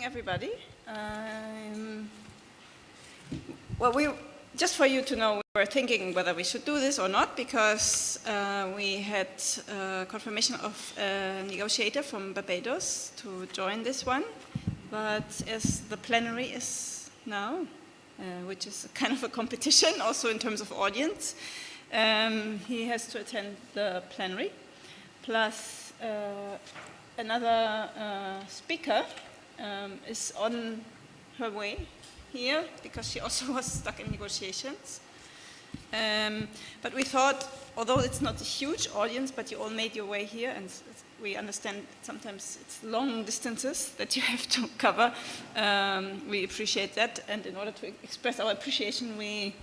evening, everybody. Well, just for you to know, we were thinking whether we should do this or not, because we had confirmation of a negotiator from Barbados to join this one. But as the plenary is now, which is kind of a competition also in terms of audience, he has to attend the plenary. Plus, another speaker is on her way here because she also was stuck in negotiations. But we thought, although it's not a huge audience, but you all made your way here, and we understand sometimes it's long distances that you have to cover. We appreciate that, and in order to express our appreciation, we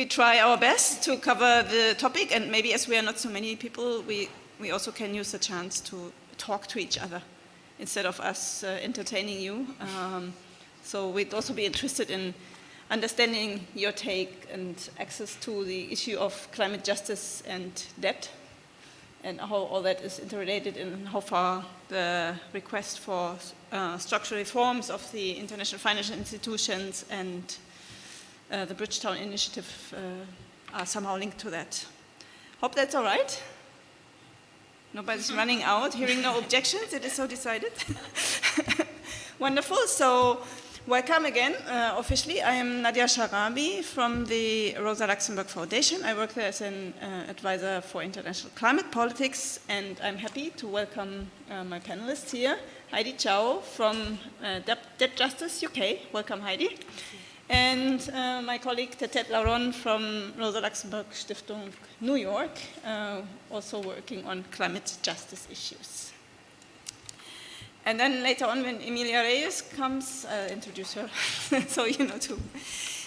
try our best to cover the topic, and maybe as we are not so many people, we also can use the chance to talk to each other instead of us entertaining you. So we'd also be interested in understanding your take and access to the issue of climate justice and debt, and how all that is interrelated, and how far the request for structural reforms of the international financial institutions and the Bridgetown Initiative are somehow linked to that. Hope that's all right. Nobody's running out, hearing no objections, it is so decided. Wonderful, so welcome again, officially. I am Nadja Charaby from the Rosa-Luxemburg Foundation. I work there as an advisor for international climate politics, and I'm happy to welcome my panelists here. Heidi Chow from Debt Justice UK. Welcome, Heidi. And my colleague Tetet Lauron from Rosa-Luxemburg-Stiftung, New York, also working on climate justice issues. And then later on, when Emilia Reyes comes, I'll introduce her, so you know too.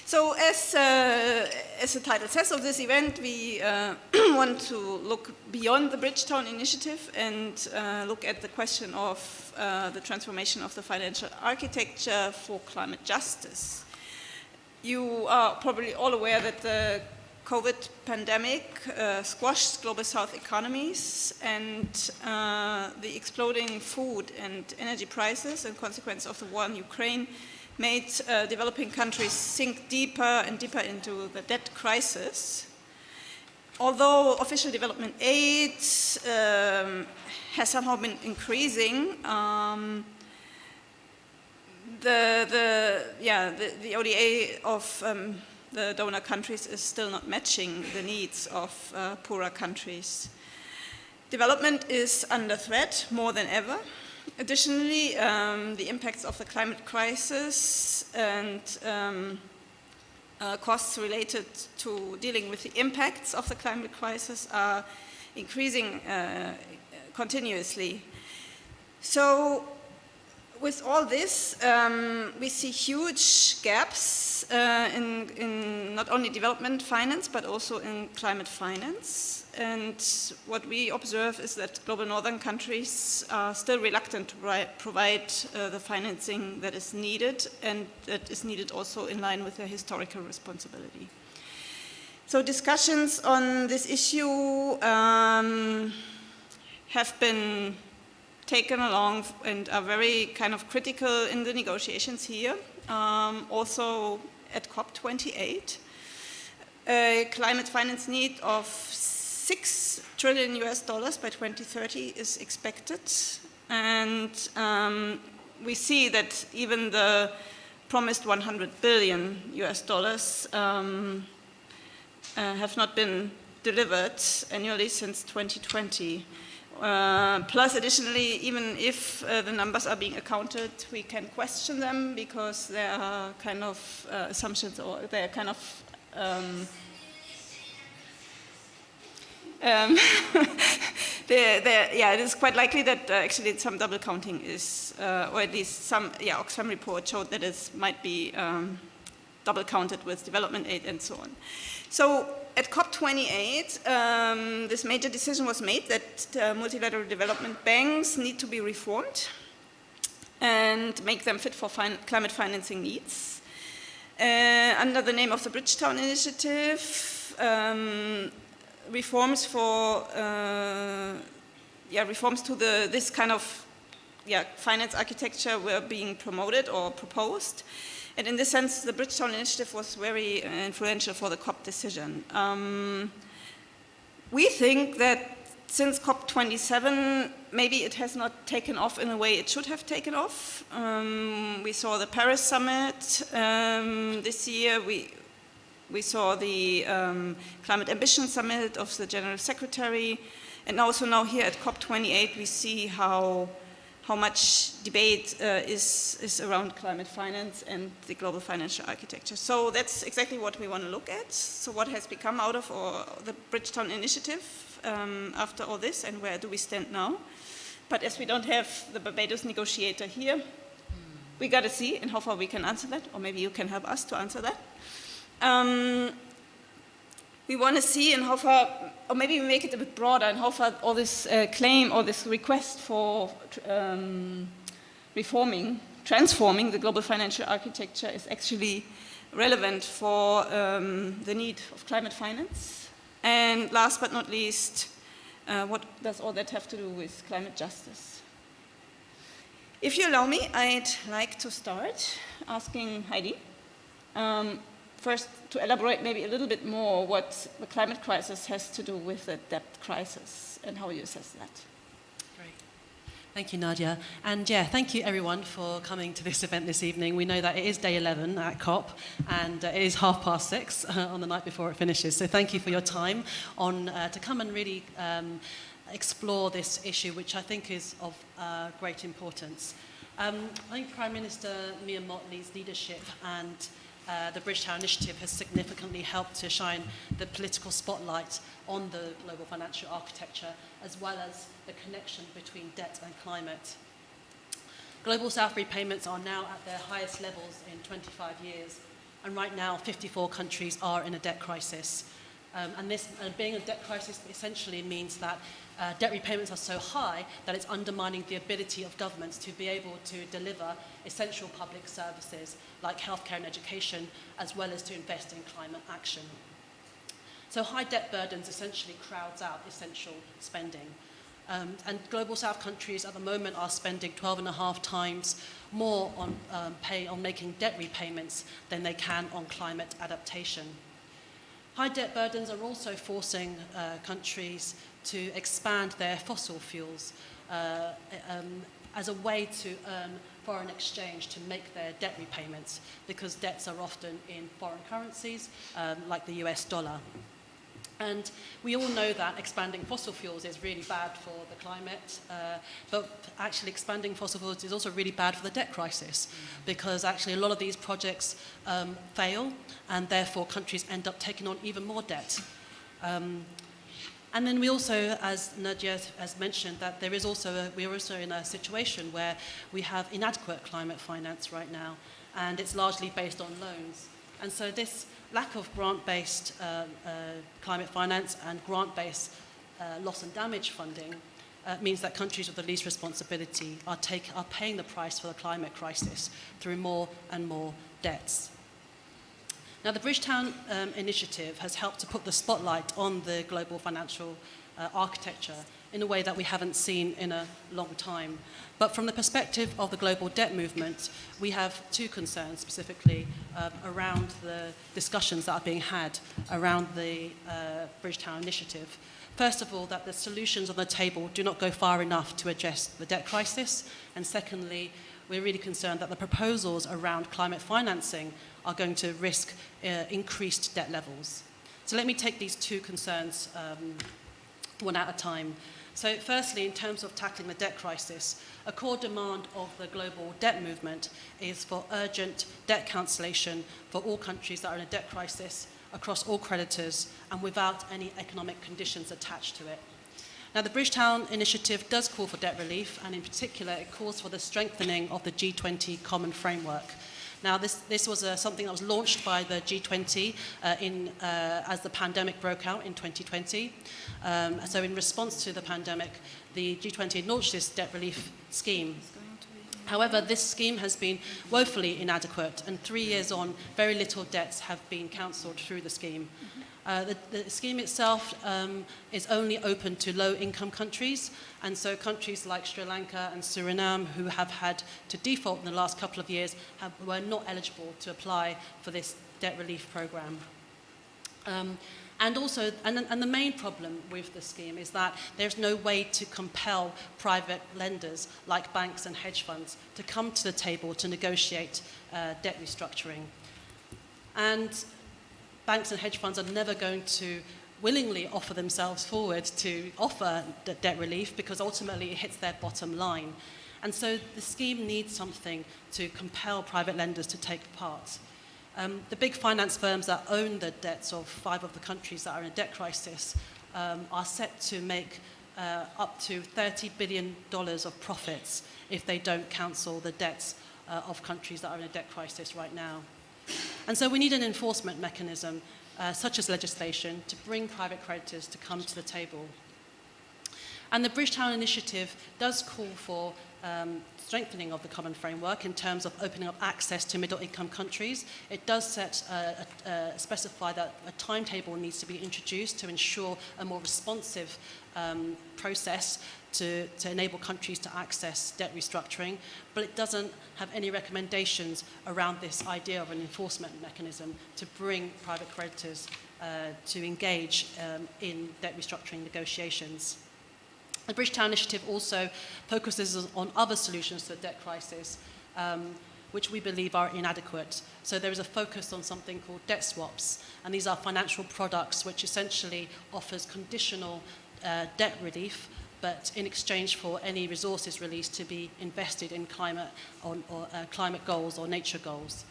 So as the title says of this event, we want to look beyond the Bridgetown Initiative and look at the question of the transformation of the financial architecture for climate justice. You are probably all aware that the COVID pandemic squashed global south economies, and the exploding food and energy prices and consequence of the war in Ukraine made developing countries sink deeper and deeper into the debt crisis. Although official development aid has somehow been increasing, the ODA of the donor countries is still not matching the needs of poorer countries. Development is under threat more than ever. Additionally, the impacts of the climate crisis and costs related to dealing with the impacts of the climate crisis are increasing continuously. So, with all this, we see huge gaps in not only development finance, but also in climate finance. And what we observe is that global northern countries are still reluctant to provide the financing that is needed, and that is needed also in line with their historical responsibility. So discussions on this issue have been taken along and are very kind of critical in the negotiations here, also at COP28. A climate finance need of $6 trillion by 2030 is expected, and we see that even the promised $100 billion have not been delivered annually since 2020. Plus, additionally, even if the numbers are being accounted, we can question them because there are kind of assumptions, or they are kind of it is quite likely that actually some double counting is, or at least some, Oxfam report showed that it might be double counted with development aid and so on. So at COP28, this major decision was made that multilateral development banks need to be reformed and make them fit for climate financing needs. Under the name of the Bridgetown Initiative, reforms for reforms to this kind of finance architecture were being promoted or proposed. And in this sense, the Bridgetown Initiative was very influential for the COP decision. We think that since COP27, maybe it has not taken off in the way it should have taken off. We saw the Paris Summit this year. We saw the Climate Ambition Summit of the General Secretary. And also now here at COP28, we see how much debate is around climate finance and the global financial architecture. So that's exactly what we want to look at. So what has become out of the Bridgetown Initiative after all this, and where do we stand now? But as we don't have the Barbados negotiator here, we got to see and how far we can answer that, or maybe you can help us to answer that. We want to see and how far, or maybe we make it a bit broader, and how far all this claim or this request for transforming the global financial architecture is actually relevant for the need of climate finance. And last but not least, what does all that have to do with climate justice? If you allow me, I'd like to start asking Heidi. First, to elaborate maybe a little bit more what the climate crisis has to do with the debt crisis and how you assess that. Great. Thank you, Nadja. And yeah, thank you everyone for coming to this event this evening. We know that it is day 11 at COP, and it is 6:30 on the night before it finishes. So thank you for your time to come and really explore this issue, which I think is of great importance. I think Prime Minister Mia Mottley's leadership and the Bridgetown Initiative has significantly helped to shine the political spotlight on the global financial architecture, as well as the connection between debt and climate. Global South repayments are now at their highest levels in 25 years, and right now 54 countries are in a debt crisis. And this being a debt crisis essentially means that debt repayments are so high that it's undermining the ability of governments to be able to deliver essential public services like healthcare and education, as well as to invest in climate action. So high debt burdens essentially crowds out essential spending. And Global South countries at the moment are spending 12.5 times more on making debt repayments than they can on climate adaptation. High debt burdens are also forcing countries to expand their fossil fuels as a way to earn foreign exchange to make their debt repayments, because debts are often in foreign currencies, like the US dollar. And we all know that expanding fossil fuels is really bad for the climate, but actually expanding fossil fuels is also really bad for the debt crisis, because actually a lot of these projects fail, and therefore countries end up taking on even more debt. And then we also, as Nadja has mentioned, that we're also in a situation where we have inadequate climate finance right now, and it's largely based on loans. And so this lack of grant-based climate finance and grant-based loss and damage funding means that countries with the least responsibility are paying the price for the climate crisis through more and more debts. Now, the Bridgetown Initiative has helped to put the spotlight on the global financial architecture in a way that we haven't seen in a long time. But from the perspective of the global debt movement, we have two concerns specifically around the discussions that are being had around the Bridgetown Initiative. First of all, that the solutions on the table do not go far enough to address the debt crisis. And secondly, we're really concerned that the proposals around climate financing are going to risk increased debt levels. So let me take these two concerns one at a time. So firstly, in terms of tackling the debt crisis, a core demand of the global debt movement is for urgent debt cancellation for all countries that are in a debt crisis across all creditors and without any economic conditions attached to it. Now, the Bridgetown Initiative does call for debt relief, and in particular, it calls for the strengthening of the G20 common framework. Now, this was something that was launched by the G20 as the pandemic broke out in 2020. So in response to the pandemic, the G20 launched this debt relief scheme. However, this scheme has been woefully inadequate, and 3 years on, very little debts have been cancelled through the scheme. The scheme itself is only open to low-income countries, and so countries like Sri Lanka and Suriname, who have had to default in the last couple of years, were not eligible to apply for this debt relief program. And the main problem with the scheme is that there's no way to compel private lenders like banks and hedge funds to come to the table to negotiate debt restructuring. And banks and hedge funds are never going to willingly offer themselves forward to offer debt relief because ultimately it hits their bottom line. And so the scheme needs something to compel private lenders to take part. The big finance firms that own the debts of 5 of the countries that are in a debt crisis are set to make up to $30 billion of profits if they don't cancel the debts of countries that are in a debt crisis right now. And so we need an enforcement mechanism, such as legislation, to bring private creditors to come to the table. And the Bridgetown Initiative does call for strengthening of the common framework in terms of opening up access to middle-income countries. It does specify that a timetable needs to be introduced to ensure a more responsive process to enable countries to access debt restructuring, but it doesn't have any recommendations around this idea of an enforcement mechanism to bring private creditors to engage in debt restructuring negotiations. The Bridgetown Initiative also focuses on other solutions to the debt crisis, which we believe are inadequate. So there is a focus on something called debt swaps, and these are financial products which essentially offers conditional debt relief, but in exchange for any resources released to be invested in climate climate goals or nature goals.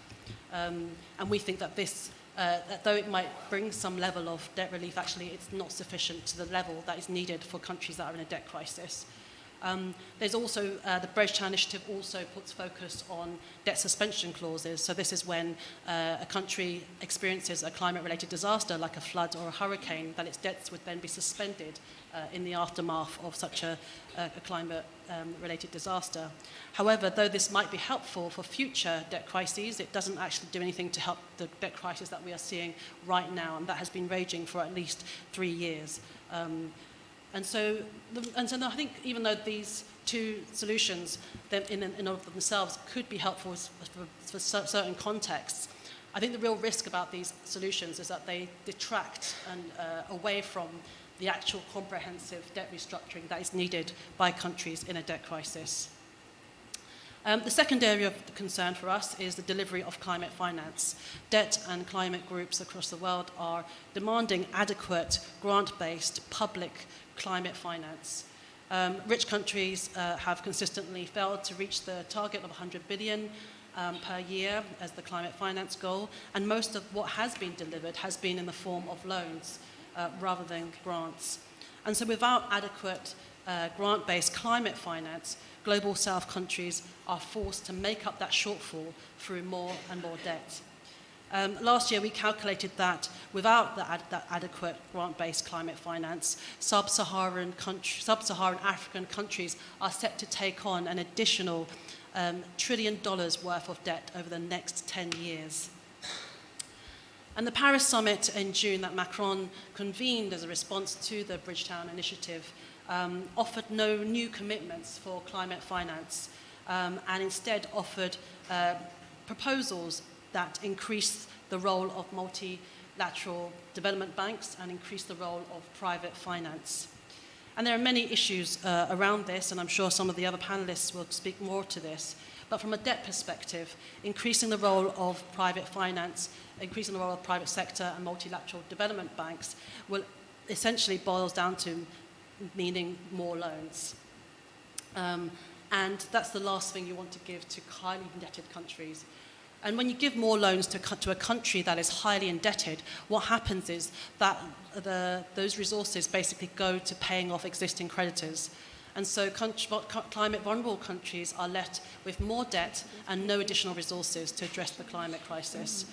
And we think that this, that though it might bring some level of debt relief, actually it's not sufficient to the level that is needed for countries that are in a debt crisis. There's also, the Bridgetown Initiative also puts focus on debt suspension clauses. So this is when a country experiences a climate-related disaster like a flood or a hurricane, that its debts would then be suspended in the aftermath of such a climate-related disaster. However, though this might be helpful for future debt crises, it doesn't actually do anything to help the debt crisis that we are seeing right now, and that has been raging for at least 3 years. And so I think even though these two solutions in and of themselves could be helpful for certain contexts, I think the real risk about these solutions is that they detract away from the actual comprehensive debt restructuring that is needed by countries in a debt crisis. The second area of concern for us is the delivery of climate finance. Debt and climate groups across the world are demanding adequate, grant-based, public climate finance. Rich countries have consistently failed to reach the target of 100 billion per year as the climate finance goal, and most of what has been delivered has been in the form of loans rather than grants. And so without adequate grant-based climate finance, global south countries are forced to make up that shortfall through more and more debt. Last year we calculated that without that adequate grant-based climate finance, sub-Saharan African countries are set to take on an additional $1 trillion worth of debt over the next 10 years. And the Paris Summit in June that Macron convened as a response to the Bridgetown Initiative offered no new commitments for climate finance and instead offered proposals that increase the role of multilateral development banks and increase the role of private finance. And there are many issues around this, and I'm sure some of the other panelists will speak more to this. But from a debt perspective, increasing the role of private finance, increasing the role of private sector and multilateral development banks will essentially boils down to meaning more loans. And that's the last thing you want to give to highly indebted countries. And when you give more loans to a country that is highly indebted, what happens is that those resources basically go to paying off existing creditors. And so climate vulnerable countries are left with more debt and no additional resources to address the climate crisis.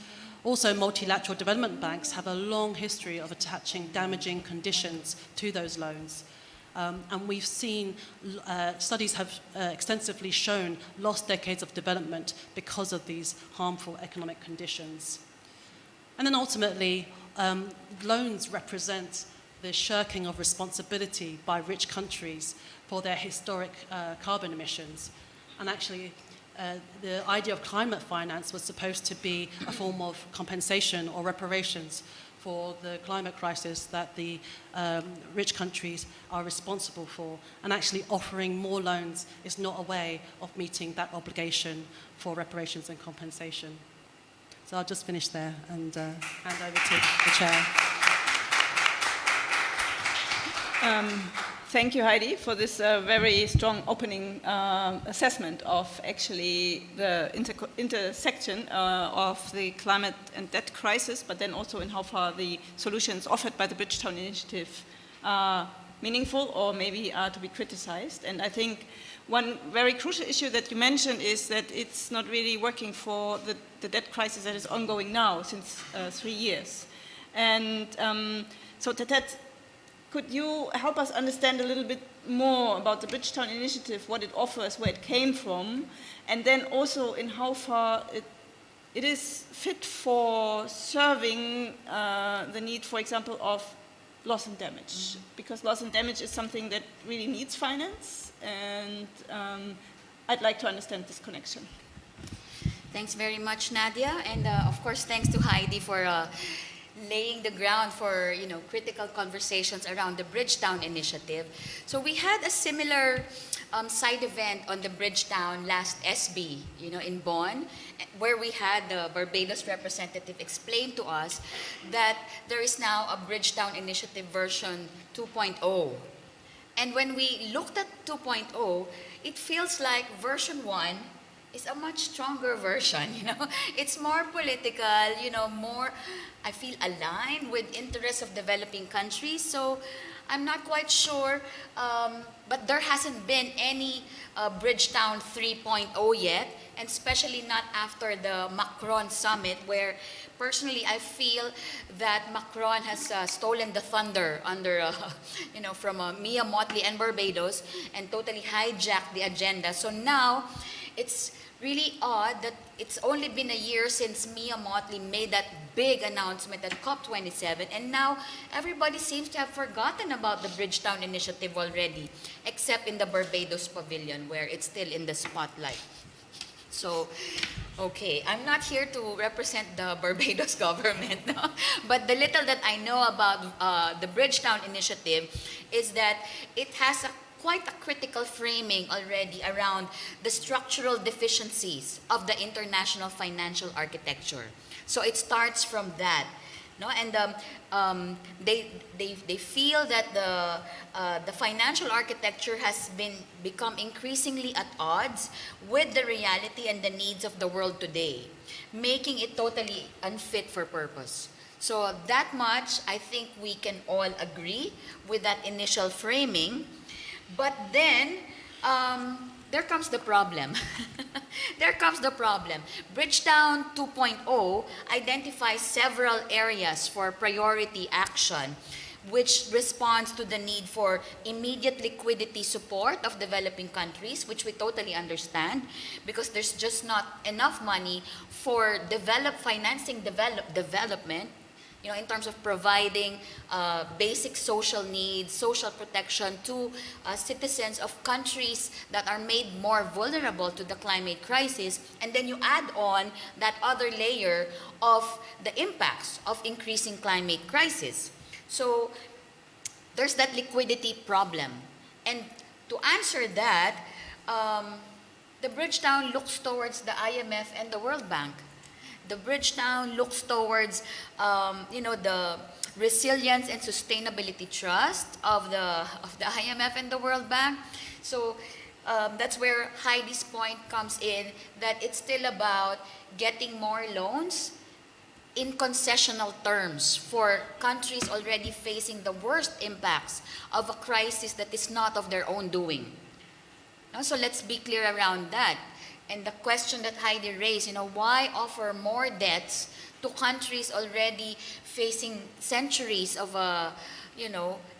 Also, multilateral development banks have a long history of attaching damaging conditions to those loans. And we've seen, studies have extensively shown lost decades of development because of these harmful economic conditions. And then ultimately, loans represent the shirking of responsibility by rich countries for their historic carbon emissions. And actually, the idea of climate finance was supposed to be a form of compensation or reparations for the climate crisis that the rich countries are responsible for. And actually offering more loans is not a way of meeting that obligation for reparations and compensation. So I'll just finish there and hand over to the chair. Thank you, Heidi, for this very strong opening assessment of actually the intersection of the climate and debt crisis, but then also in how far the solutions offered by the Bridgetown Initiative are meaningful or maybe are to be criticized. And I think one very crucial issue that you mentioned is that it's not really working for the debt crisis that is ongoing now since 3 years. And so Tetet, could you help us understand a little bit more about the Bridgetown Initiative, what it offers, where it came from, and then also in how far it is fit for serving the need, for example, of loss and damage? Because loss and damage is something that really needs finance, and I'd like to understand this connection. Thanks very much, Nadja, and of course, thanks to Heidi for laying the ground for critical conversations around the Bridgetown Initiative. So we had a similar side event on the Bridgetown last SB, in Bonn, where we had the Barbados representative explain to us that there is now a Bridgetown Initiative version 2.0. And when we looked at 2.0, it feels like version 1 is a much stronger version, It's more political, more, I feel, aligned with interests of developing countries. So I'm not quite sure, but there hasn't been any Bridgetown 3.0 yet, and especially not after the Macron summit, where personally I feel that Macron has stolen the thunder under, from Mia Mottley and Barbados and totally hijacked the agenda. So now it's really odd that it's only been a year since Mia Mottley made that big announcement at COP27, and now everybody seems to have forgotten about the Bridgetown Initiative already, except in the Barbados pavilion where it's still in the spotlight. So, okay, I'm not here to represent the Barbados government, no? But the little that I know about the Bridgetown Initiative is that it has quite a critical framing already around the structural deficiencies of the international financial architecture. So it starts from that, no? And they feel that the financial architecture has become increasingly at odds with the reality and the needs of the world today, making it totally unfit for purpose. So that much, I think we can all agree with that initial framing. But then, there comes the problem. There comes the problem. Bridgetown 2.0 identifies several areas for priority action, which responds to the need for immediate liquidity support of developing countries, which we totally understand, because there's just not enough money for financing development, in terms of providing basic social needs, social protection to citizens of countries that are made more vulnerable to the climate crisis. And then you add on that other layer of the impacts of increasing climate crisis. So there's that liquidity problem. And to answer that, the Bridgetown looks towards the IMF and the World Bank. The Bridgetown looks towards, the resilience and sustainability trust of the IMF and the World Bank. So that's where Heidi's point comes in, that it's still about getting more loans in concessional terms for countries already facing the worst impacts of a crisis that is not of their own doing. So let's be clear around that. And the question that Heidi raised, why offer more debts to countries already facing centuries of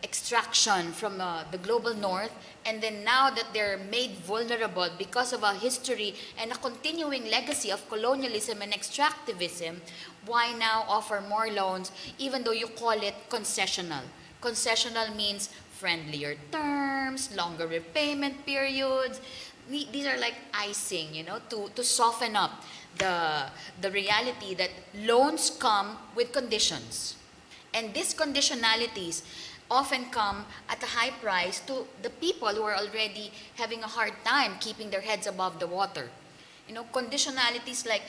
extraction from the global north, and then now that they're made vulnerable because of a history and a continuing legacy of colonialism and extractivism, why now offer more loans even though you call it concessional? Concessional means friendlier terms, longer repayment periods. These are like icing, to soften up the reality that loans come with conditions. And these conditionalities often come at a high price to the people who are already having a hard time keeping their heads above the water. Conditionalities like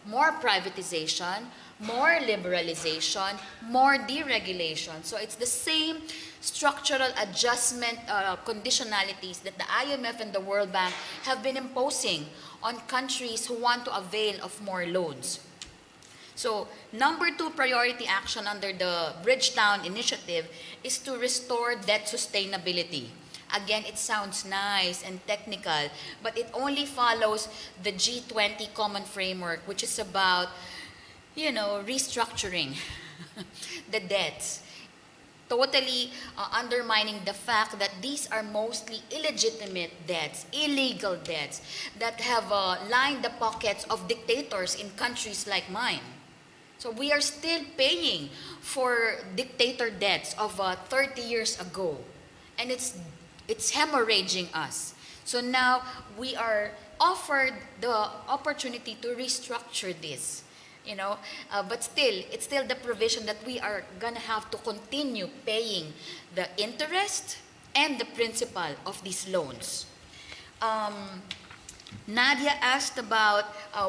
more privatization, more liberalization, more deregulation. So it's the same structural adjustment conditionalities that the IMF and the World Bank have been imposing on countries who want to avail of more loans. So, number 2 priority action under the Bridgetown Initiative is to restore debt sustainability. Again, it sounds nice and technical, but it only follows the G20 common framework, which is about, restructuring the debts, totally undermining the fact that these are mostly illegitimate debts, illegal debts that have lined the pockets of dictators in countries like mine. So we are still paying for dictator debts of 30 years ago, and it's hemorrhaging us. So now we are offered the opportunity to restructure this, but still, it's still the provision that we are gonna have to continue paying the interest and the principal of these loans. Nadja asked about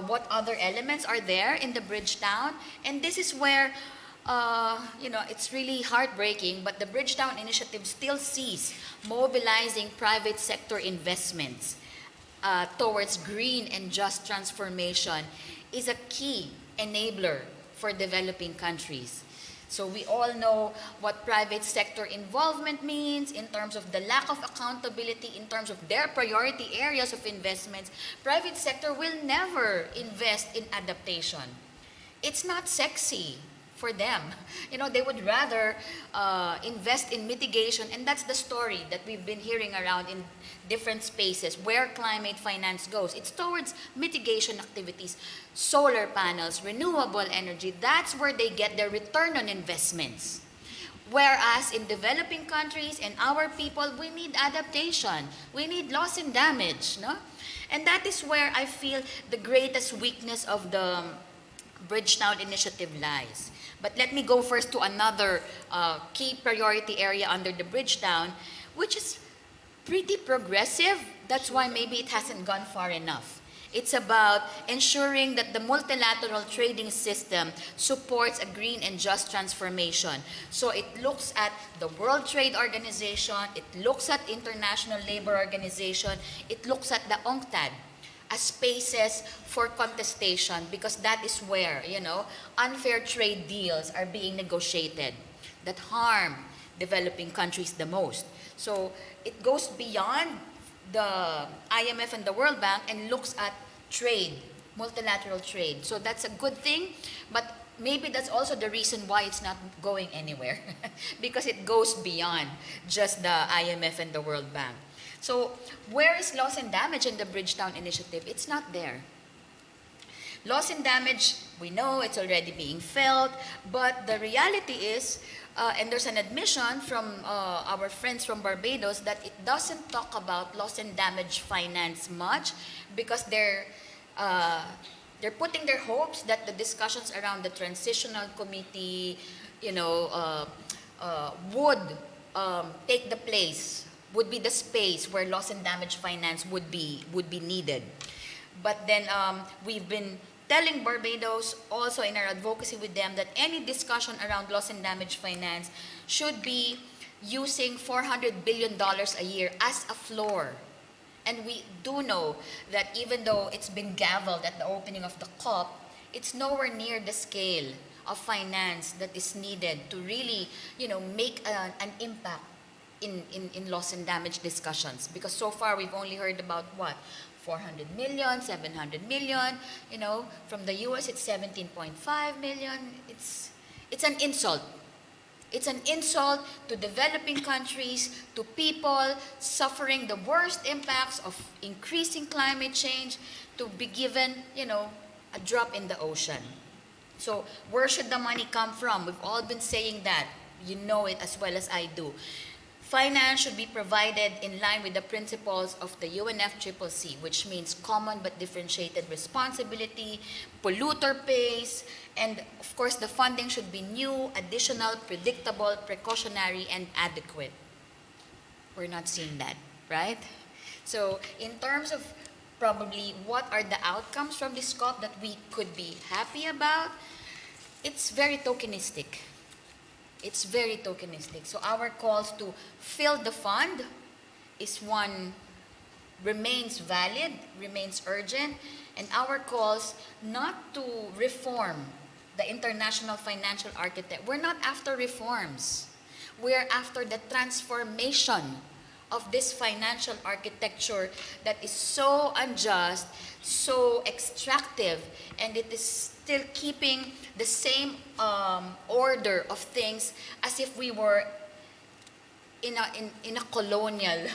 what other elements are there in the Bridgetown, and this is where, it's really heartbreaking, but the Bridgetown Initiative still sees mobilizing private sector investments towards green and just transformation is a key enabler for developing countries. So we all know what private sector involvement means in terms of the lack of accountability, in terms of their priority areas of investments. Private sector will never invest in adaptation. It's not sexy for them. They would rather invest in mitigation, and that's the story that we've been hearing around in different spaces where climate finance goes. It's towards mitigation activities, solar panels, renewable energy. That's where they get their return on investments. Whereas in developing countries and our people, we need adaptation. We need loss and damage, no? And that is where I feel the greatest weakness of the Bridgetown Initiative lies. But let me go first to another key priority area under the Bridgetown, which is pretty progressive. That's why maybe it hasn't gone far enough. It's about ensuring that the multilateral trading system supports a green and just transformation. So it looks at the World Trade Organization, it looks at International Labor Organization, it looks at the UNCTAD as spaces for contestation, because that is where, unfair trade deals are being negotiated that harm developing countries the most. So it goes beyond the IMF and the World Bank and looks at trade, multilateral trade. So that's a good thing, but maybe that's also the reason why it's not going anywhere, because it goes beyond just the IMF and the World Bank. So where is loss and damage in the Bridgetown Initiative? It's not there. Loss and damage, we know it's already being felt, but the reality is, and there's an admission from our friends from Barbados that it doesn't talk about loss and damage finance much, because they're putting their hopes that the discussions around the transitional committee, would take the place, would be the space where loss and damage finance would be needed. But then we've been telling Barbados also in our advocacy with them that any discussion around loss and damage finance should be using $400 billion a year as a floor. And we do know that even though it's been gavelled at the opening of the COP, it's nowhere near the scale of finance that is needed to really, make an impact in loss and damage discussions. Because so far we've only heard about what? 400 million, 700 million, from the US it's 17.5 million. It's an insult It's an insult to developing countries, to people suffering the worst impacts of increasing climate change, to be given, a drop in the ocean. So where should the money come from? We've all been saying that. You know it as well as I do. Finance should be provided in line with the principles of the UNFCCC, which means common but differentiated responsibility, polluter pays, and of course the funding should be new, additional, predictable, precautionary, and adequate. We're not seeing that, right? So in terms of probably what are the outcomes from this COP that we could be happy about, it's very tokenistic. It's very tokenistic. So our calls to fill the fund remains valid, remains urgent, and our calls not to reform the international financial architecture. We're not after reforms. We're after the transformation of this financial architecture that is so unjust, so extractive, and it is still keeping the same order of things as if we were in a colonial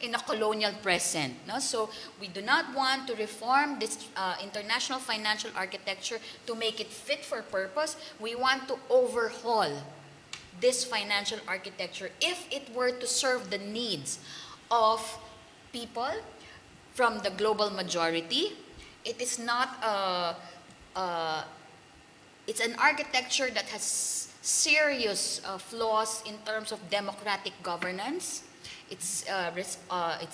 in a colonial present. No? So we do not want to reform this international financial architecture to make it fit for purpose. We want to overhaul this financial architecture if it were to serve the needs of people from the global majority. It is not it's an architecture that has serious flaws in terms of democratic governance. It's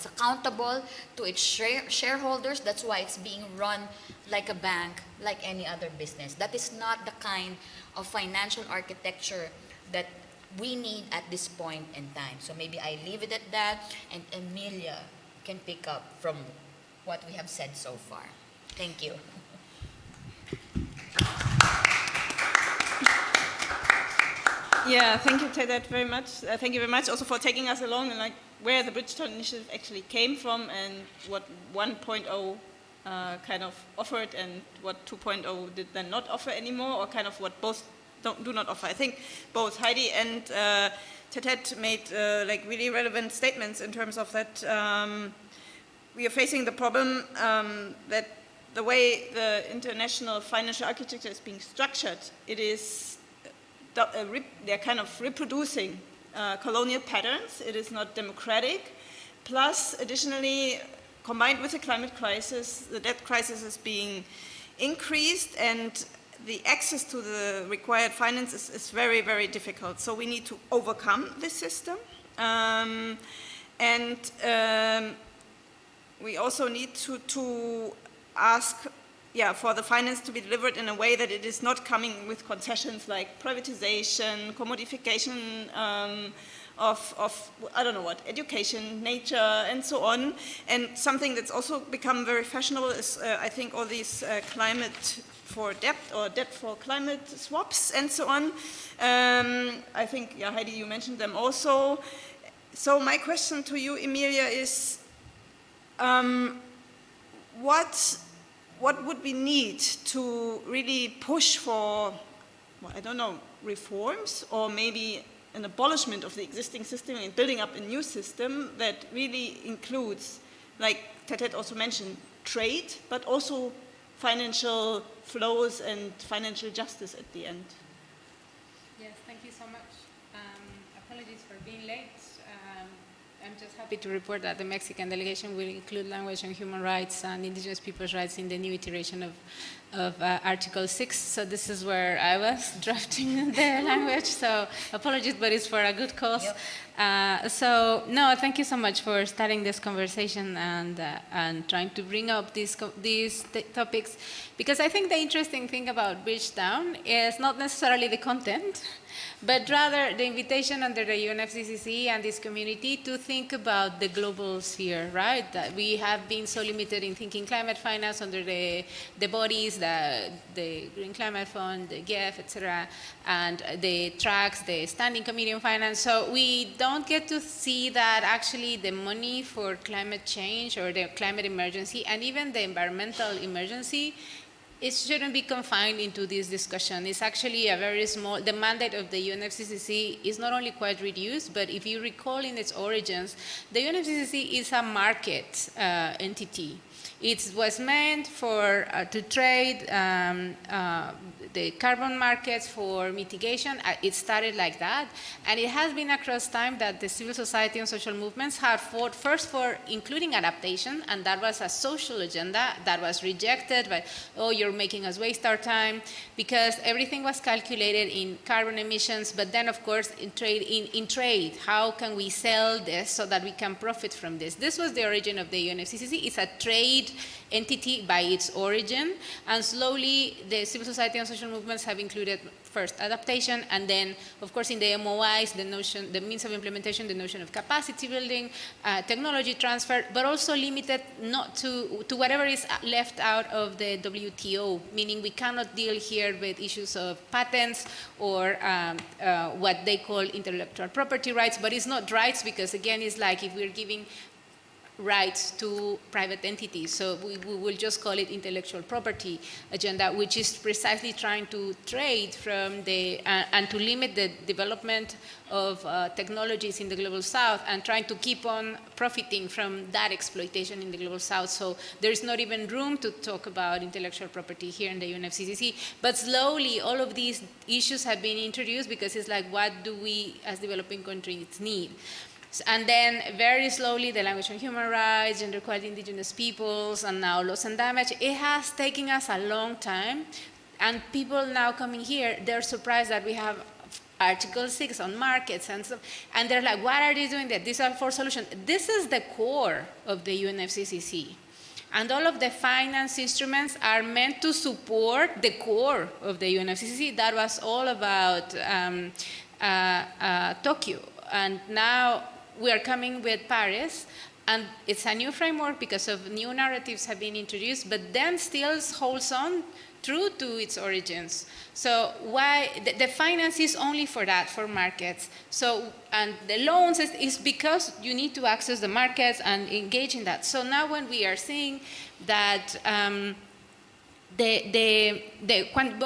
accountable to its shareholders. That's why it's being run like a bank, like any other business. That is not the kind of financial architecture that we need at this point in time. So maybe I leave it at that, and Emilia can pick up from what we have said so far. Thank you. Yeah, thank you, Tetet, very much. Thank you very much also for taking us along and where the Bridgetown Initiative actually came from and what 1.0 kind of offered and what 2.0 did then not offer anymore, or kind of what both do not offer. I think both Heidi and Tetet made really relevant statements in terms of that we are facing the problem that the way the international financial architecture is being structured, it is they're kind of reproducing colonial patterns. It is not democratic. Plus, additionally, combined with the climate crisis, the debt crisis is being increased, and the access to the required finance is very, very difficult. So we need to overcome this system. We also need to ask for the finance to be delivered in a way that it is not coming with concessions like privatization, commodification of I don't know what, education, nature, and so on. And something that's also become very fashionable is, I think, all these climate for debt or debt for climate swaps and so on. I think, Heidi, you mentioned them also. So my question to you, Emilia, is what would we need to really push for, I don't know, reforms or maybe an abolishment of the existing system and building up a new system that really includes, like Tetet also mentioned, trade, but also financial flows and financial justice at the end? Yes, thank you so much. Apologies for being late. I'm just happy to report that the Mexican delegation will include language on human rights and indigenous people's rights in the new iteration of Article 6. So this is where I was drafting the language. So apologies, but it's for a good cause. Yep. Thank you so much for starting this conversation and trying to bring up these topics, because I think the interesting thing about Bridgetown is not necessarily the content, but rather the invitation under the UNFCCC and this community to think about the global sphere, right? That we have been so limited in thinking climate finance under the bodies, the Green Climate Fund, the GEF, etc., and the tracks, the Standing Committee on Finance. So we don't get to see that actually the money for climate change or the climate emergency and even the environmental emergency it shouldn't be confined into this discussion. It's actually a very small, the mandate of the UNFCCC is not only quite reduced, but if you recall in its origins, the UNFCCC is a market entity. It was meant for to trade the carbon markets for mitigation. It started like that, and it has been across time that the civil society and social movements have fought first for including adaptation, and that was a social agenda that was rejected by, oh, you're making us waste our time, because everything was calculated in carbon emissions, but then of course in trade, how can we sell this so that we can profit from this? This was the origin of the UNFCCC. It's a trade entity by its origin, and slowly the civil society and social movements have included first adaptation, and then of course in the MOIs the means of implementation, the notion of capacity building, technology transfer, but also limited not to whatever is left out of the WTO, meaning we cannot deal here with issues of patents or what they call intellectual property rights, but it's not rights, because again it's like if we're giving rights to private entities. So we will just call it intellectual property agenda, which is precisely trying to trade from the, and to limit the development of technologies in the global south, and trying to keep on profiting from that exploitation in the global south. So there is not even room to talk about intellectual property here in the UNFCCC. But slowly all of these issues have been introduced, because it's like, what do we as developing countries need? And then very slowly the language on human rights, gender equality, indigenous peoples, and now loss and damage. It has taken us a long time, and people now coming here, they're surprised that we have Article 6 on markets and stuff, and they're like, what are they doing there? These are for solutions. This is the core of the UNFCCC. And all of the finance instruments are meant to support the core of the UNFCCC. That was all about Tokyo. And now we are coming with Paris, and it's a new framework because of new narratives have been introduced, but then still holds on true to its origins. So why the finance is only for that, for markets. So, and the loans is because you need to access the markets and engage in that. So now when we are seeing that when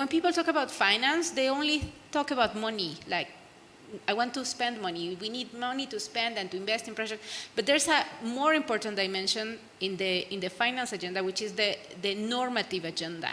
people talk about finance, they only talk about money, like, I want to spend money. We need money to spend and to invest in projects. But there's a more important dimension in the finance agenda, which is the normative agenda,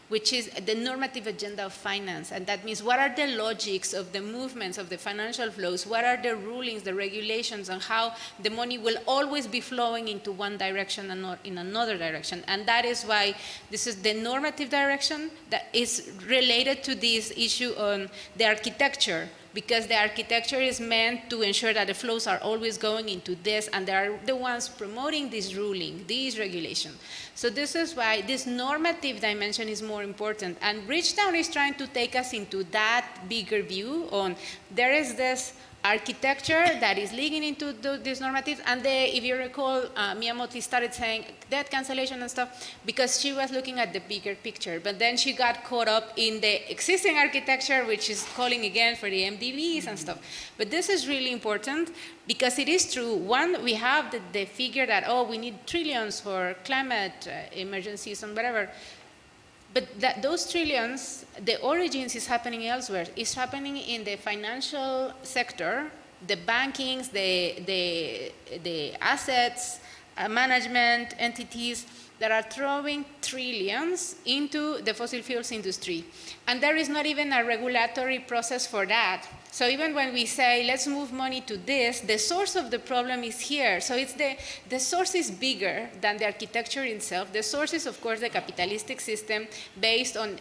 which is the normative agenda of finance. And that means, what are the logics of the movements of the financial flows? What are the rulings, the regulations, and how the money will always be flowing into one direction and not in another direction? And that is why this is the normative direction that is related to this issue on the architecture, because the architecture is meant to ensure that the flows are always going into this, and they are the ones promoting this ruling, this regulation. So this is why this normative dimension is more important. And Bridgetown is trying to take us into that bigger view on, there is this architecture that is leading into these normatives, and if you recall, Miyamoto started saying debt cancellation and stuff because she was looking at the bigger picture, but then she got caught up in the existing architecture, which is calling again for the MDBs and stuff. But this is really important, because it is true. One, we have the figure that, oh, we need trillions for climate emergencies and whatever. But those trillions, the origins is happening elsewhere. It's happening in the financial sector, the bankings, the assets, management entities that are throwing trillions into the fossil fuels industry. And there is not even a regulatory process for that. So even when we say, let's move money to this, the source of the problem is here. So it's the source is bigger than the architecture itself. The source is, of course, the capitalistic system based on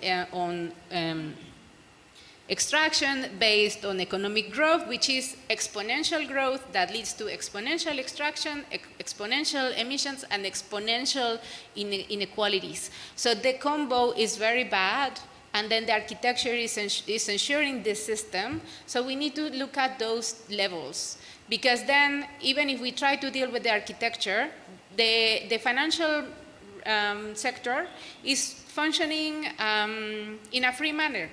extraction, based on economic growth, which is exponential growth that leads to exponential extraction, exponential emissions, and exponential inequalities. So the combo is very bad. And then the architecture is ensuring this system. So we need to look at those levels. Because then, even if we try to deal with the architecture, the financial sector is functioning in a free manner.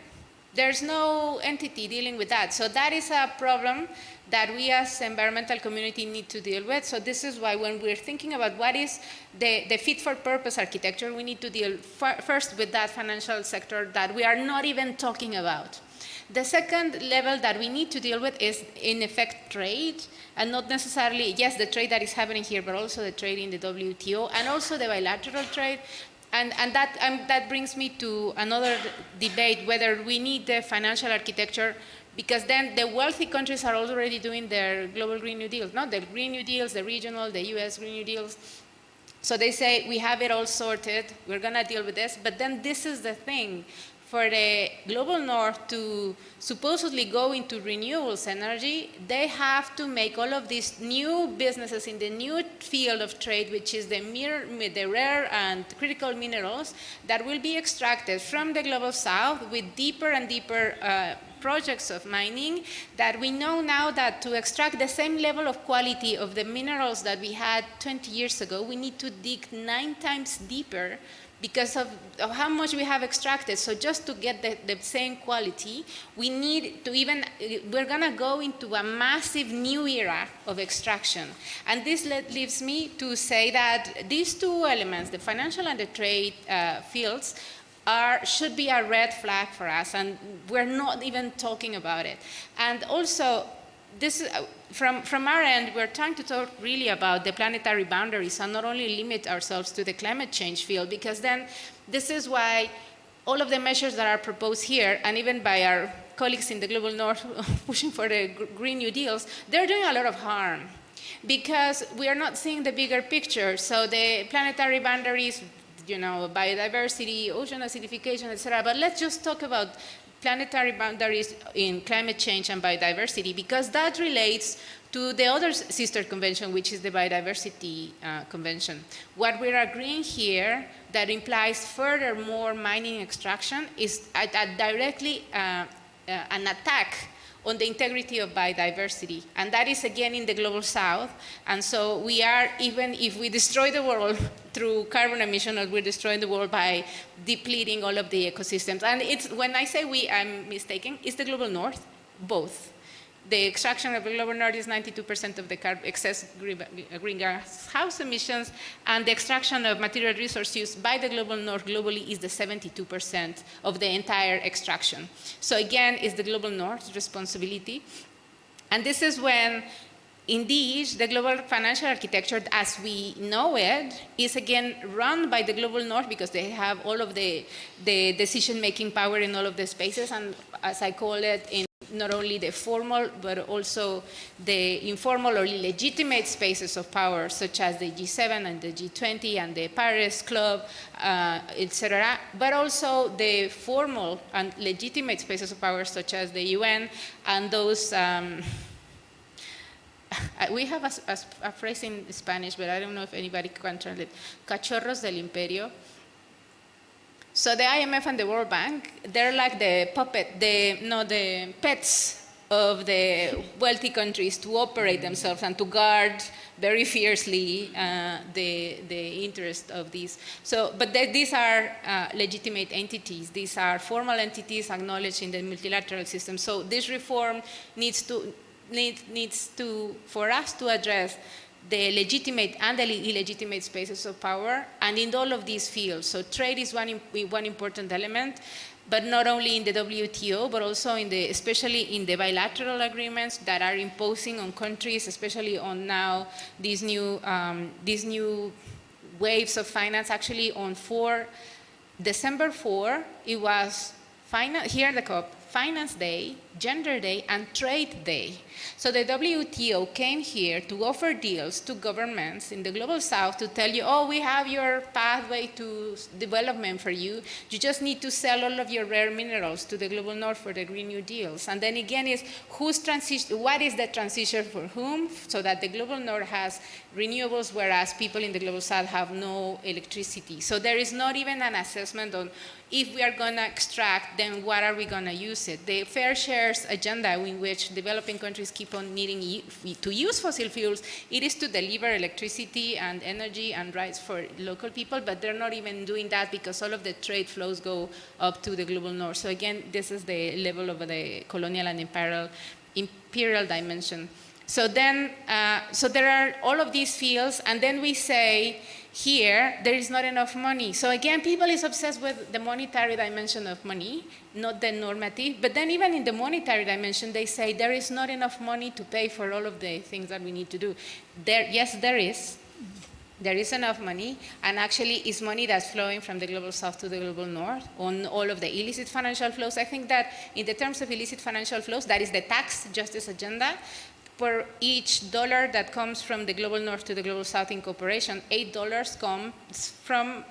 there's no entity dealing with that. So that is a problem that we as environmental community need to deal with. So this is why when we're thinking about what is the fit for purpose architecture, we need to deal first with that financial sector that we are not even talking about. The second level that we need to deal with is, in effect, trade, and not necessarily, yes, the trade that is happening here, but also the trade in the WTO, and also the bilateral trade. And that brings me to another debate, whether we need the financial architecture, because then the wealthy countries are already doing their global Green New Deals, not the Green New Deals, the regional, the US Green New Deals. So they say, we have it all sorted, we're gonna deal with this, but then this is the thing. For the global north to supposedly go into renewables energy, they have to make all of these new businesses in the new field of trade, which is the rare and critical minerals that will be extracted from the global south with deeper and deeper projects of mining, that we know now that to extract the same level of quality of the minerals that we had 20 years ago, we need to dig 9 times deeper because of how much we have extracted. So just to get the same quality, we need to we're gonna go into a massive new era of extraction. And this leaves me to say that these two elements, the financial and the trade fields, should be a red flag for us, and we're not even talking about it. And also, this is, from our end, we're trying to talk really about the planetary boundaries and not only limit ourselves to the climate change field, because then this is why all of the measures that are proposed here, and even by our colleagues in the global north pushing for the Green New Deals, they're doing a lot of harm because we are not seeing the bigger picture. So the planetary boundaries, biodiversity, ocean acidification, etc. But let's just talk about planetary boundaries in climate change and biodiversity, because that relates to the other sister convention, which is the Biodiversity Convention. What we're agreeing here that implies further more mining extraction is directly an attack on the integrity of biodiversity. And that is again in the global south. And so we are, even if we destroy the world through carbon emissions, we're destroying the world by depleting all of the ecosystems. And it's, when I say we, I'm mistaken, it's the global north, both. The extraction of the global north is 92% of the excess greenhouse emissions, and the extraction of material resource use by the global north globally is the 72% of the entire extraction. So again, it's the global north's responsibility. And this is when, indeed, the global financial architecture as we know it is again run by the global north, because they have all of the decision-making power in all of the spaces, and as I call it, in not only the formal, but also the informal or legitimate spaces of power, such as the G7 and the G20 and the Paris Club, etc., but also the formal and legitimate spaces of power, such as the UN and those. We have a phrase in Spanish, but I don't know if anybody can translate. Cachorros del imperio. So the IMF and the World Bank, they're like the the pets of the wealthy countries to operate themselves and to guard very fiercely the interest of these. So, but these are legitimate entities. These are formal entities acknowledged in the multilateral system. So this reform needs to, for us to address the legitimate and the illegitimate spaces of power, and in all of these fields. So trade is one important element, but not only in the WTO, but also especially in the bilateral agreements that are imposing on countries, especially on now these new waves of finance. Actually, on December 4, it was here at the COP, Finance Day, Gender Day, and Trade Day. So the WTO came here to offer deals to governments in the global south to tell you, oh, we have your pathway to development for you. You just need to sell all of your rare minerals to the global north for the Green New Deals. And then again is what is the transition for whom, so that the global north has renewables, whereas people in the global south have no electricity. So there is not even an assessment on if we are going to extract, then what are we going to use use it. The fair shares agenda, in which developing countries keep on needing to use fossil fuels, it is to deliver electricity and energy and rights for local people, but they're not even doing that because all of the trade flows go up to the global north. So again, this is the level of the colonial and imperial dimension. So then, so there are all of these fields, and then we say, here, there is not enough money. So again, people is obsessed with the monetary dimension of money, not the normative. But then even in the monetary dimension, they say there is not enough money to pay for all of the things that we need to do. Yes, there is. There is enough money, and actually it's money that's flowing from the global south to the global north on all of the illicit financial flows. I think that in the terms of illicit financial flows, that is the tax justice agenda. For each dollar that comes from the global north to the global south in cooperation, $8 comes from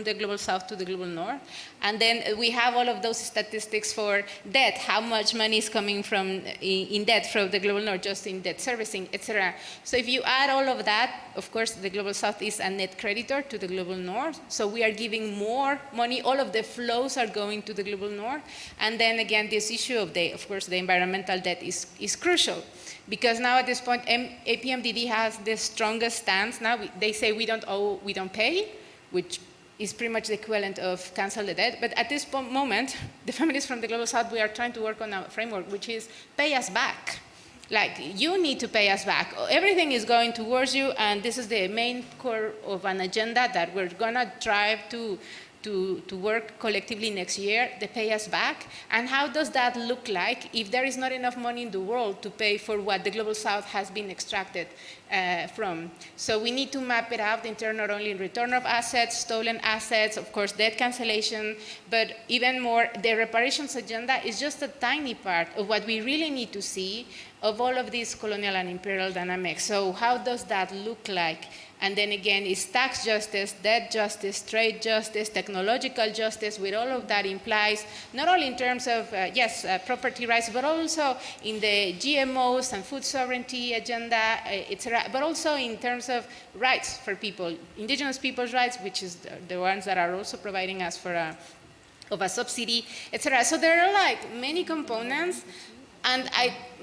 the global south to the global north. And then we have all of those statistics for debt, how much money is coming from in debt from the global north, just in debt servicing, etc. So if you add all of that, of course, the global south is a net creditor to the global north. So we are giving more money. All of the flows are going to the global north. And then again, this issue of course, the environmental debt is crucial. Because now at this point, APMDD has the strongest stance. Now they say we don't owe, we don't pay, which is pretty much the equivalent of cancel the debt. But at this moment, the feminists from the Global South, we are trying to work on a framework which is pay us back. Like, you need to pay us back. Everything is going towards you, and this is the main core of an agenda that we're gonna drive to work collectively next year, they pay us back. And how does that look like if there is not enough money in the world to pay for what the Global South has been extracted from? So we need to map it out in terms not only return of assets, stolen assets, of course debt cancellation, but even more, the reparations agenda is just a tiny part of what we really need to see of all of these colonial and imperial dynamics. So how does that look like? And then again, it's tax justice, debt justice, trade justice, technological justice, with all of that implies, not only in terms of, property rights, but also in the GMOs and food sovereignty agenda, etc., but also in terms of rights for people, indigenous people's rights, which is the ones that are also providing us for a subsidy, etc. So there are like many components, and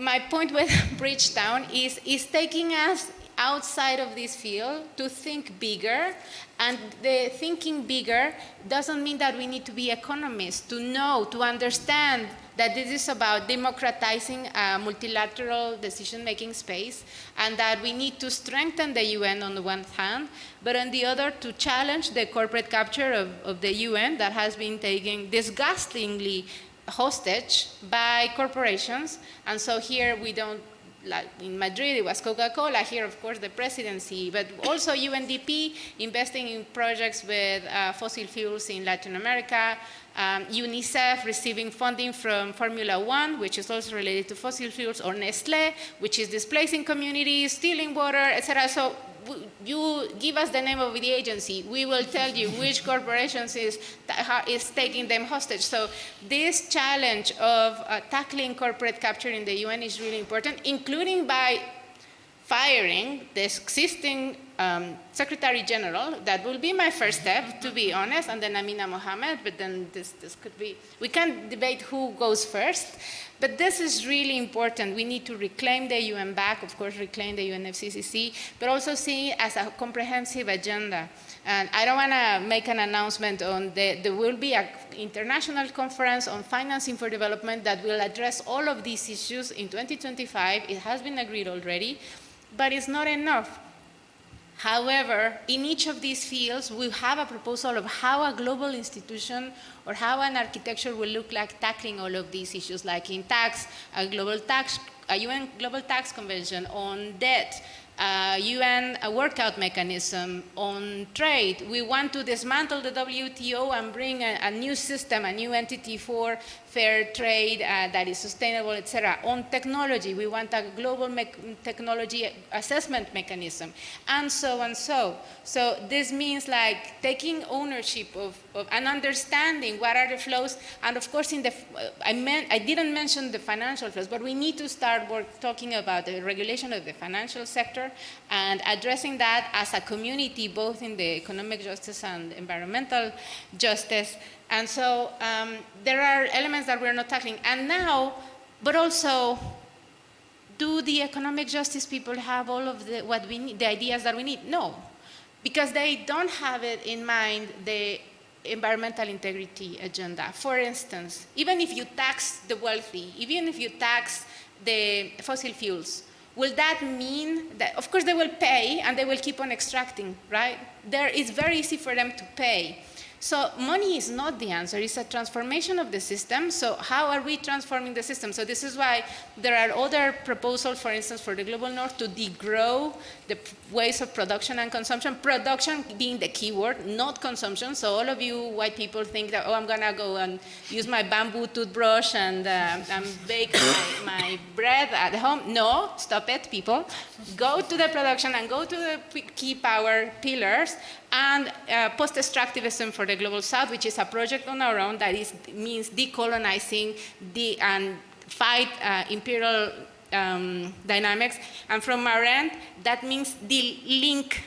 my point with Bridgetown is taking us outside of this field to think bigger, and the thinking bigger doesn't mean that we need to be economists to know, to understand that this is about democratizing a multilateral decision-making space, and that we need to strengthen the UN on the one hand, but on the other to challenge the corporate capture of the UN that has been taken disgustingly hostage by corporations. And so here we don't, like in Madrid, it was Coca-Cola, here, of course, the presidency, but also UNDP investing in projects with fossil fuels in Latin America, UNICEF receiving funding from Formula One, which is also related to fossil fuels, or Nestlé, which is displacing communities, stealing water, etc. So you give us the name of the agency, we will tell you which corporations is taking them hostage. So this challenge of tackling corporate capture in the UN is really important, including by firing the existing Secretary General. That will be my first step, to be honest, and then Amina Mohammed, but then this could be, we can debate who goes first, but this is really important. We need to reclaim the UN back, of course, reclaim the UNFCCC, but also see it as a comprehensive agenda. And I don't want to make an announcement on there will be an international conference on financing for development that will address all of these issues in 2025. It has been agreed already, but it's not enough. However, in each of these fields, we have a proposal of how a global institution or how an architecture will look like tackling all of these issues, like in tax, a UN Global Tax Convention, on debt, UN workout mechanism, on trade. We want to dismantle the WTO and bring a new system, a new entity for fair trade that is sustainable, etc. On technology, we want a global technology assessment mechanism, and so on. So this means like taking ownership of and understanding what are the flows. And of course, I didn't mention the financial flows, but we need to start talking about the regulation of the financial sector and addressing that as a community, both in the economic justice and environmental justice And so there are elements that we're not tackling. And now, but also, do the economic justice people have all of what we need, the ideas that we need? No, because they don't have it in mind, the environmental integrity agenda. For instance, even if you tax the wealthy, even if you tax the fossil fuels, will that mean that, of course they will pay and they will keep on extracting, right? It's very easy for them to pay. So money is not the answer, it's a transformation of the system. So how are we transforming the system? So this is why there are other proposals, for instance, for the Global North to degrow the ways of production and consumption. Production being the key word, not consumption. So all of you white people think that, oh, I'm gonna go and use my bamboo toothbrush and bake my bread at home. No, stop it, people. Go to the production and go to the key power pillars, and post-extractivism for the Global South, which is a project on our own that means decolonizing and fight imperial dynamics. And from our end, that means de-link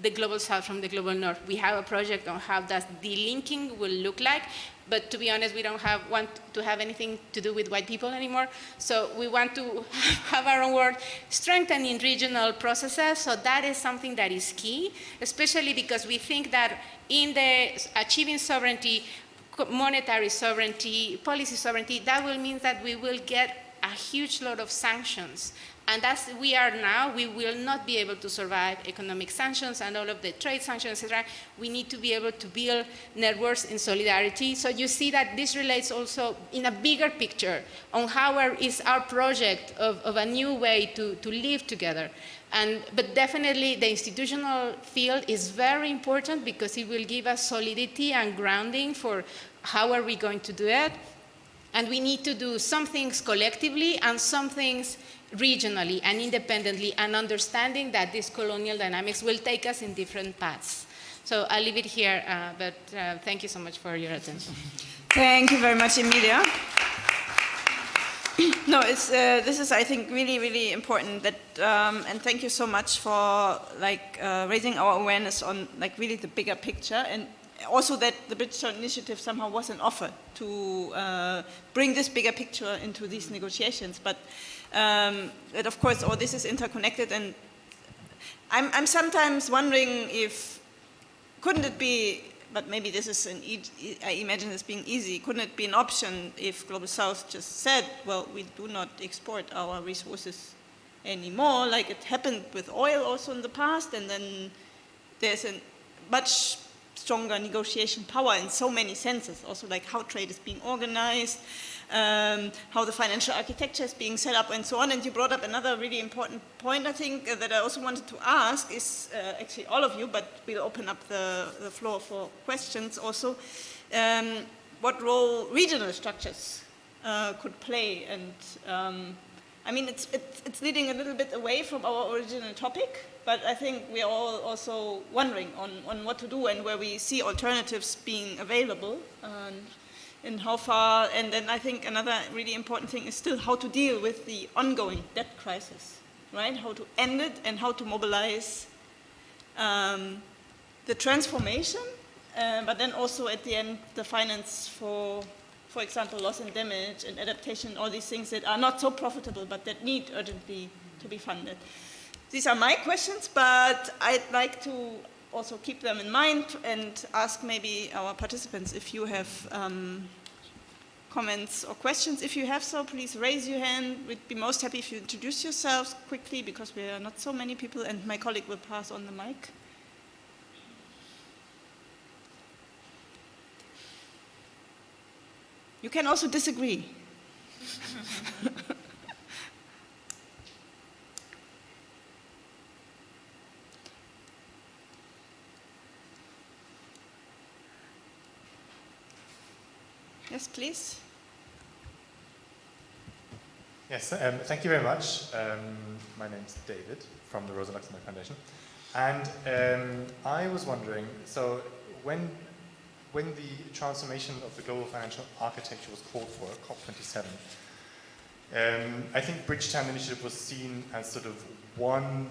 the Global South from the Global North. We have a project on how that de-linking will look like, but to be honest, we don't want to have anything to do with white people anymore. So we want to have our own work, strengthening regional processes. So that is something that is key, especially because we think that in the achieving sovereignty, monetary sovereignty, policy sovereignty, that will mean that we will get a huge lot of sanctions. And as we are now, we will not be able to survive economic sanctions and all of the trade sanctions, etc. We need to be able to build networks in solidarity. So you see that this relates also in a bigger picture on how is our project of a new way to live together. But definitely the institutional field is very important because it will give us solidity and grounding for how are we going to do it. And we need to do some things collectively and some things regionally and independently, and understanding that these colonial dynamics will take us in different paths. So I'll leave it here, but thank you so much for your attention. Thank you very much, Emilia. No, this is, I think, really, really important. That, and thank you so much for raising our awareness on really the bigger picture, and also that the Bridgetown Initiative somehow was an offer to bring this bigger picture into these negotiations. But that, of course, all this is interconnected, and I'm sometimes wondering if, couldn't it be, but maybe this is I imagine this being easy, couldn't it be an option if Global South just said, well, we do not export our resources anymore, like it happened with oil also in the past, and then there's a much stronger negotiation power in so many senses, also like how trade is being organized, how the financial architecture is being set up, and so on. And you brought up another really important point, I think, that I also wanted to ask is, actually all of you, but we'll open up the floor for questions also, what role regional structures could play. And I mean, it's leading a little bit away from our original topic, but I think we are all also wondering on what to do and where we see alternatives being available. And how far, and then I think another really important thing is still how to deal with the ongoing debt crisis, right? How to end it and how to mobilize the transformation, but then also at the end the finance for example, loss and damage and adaptation, all these things that are not so profitable but that need urgently to be funded. These are my questions, but I'd like to also keep them in mind and ask maybe our participants if you have comments or questions. If you have so, please raise your hand. We'd be most happy if you introduce yourselves quickly because we are not so many people, and my colleague will pass on the mic. You can also disagree. Yes, please. Yes, thank you very much. My name's David from the Rosa-Luxemburg Foundation. And I was wondering, so when the transformation of the global financial architecture was called for at COP27, I think Bridgetown Initiative was seen as sort of one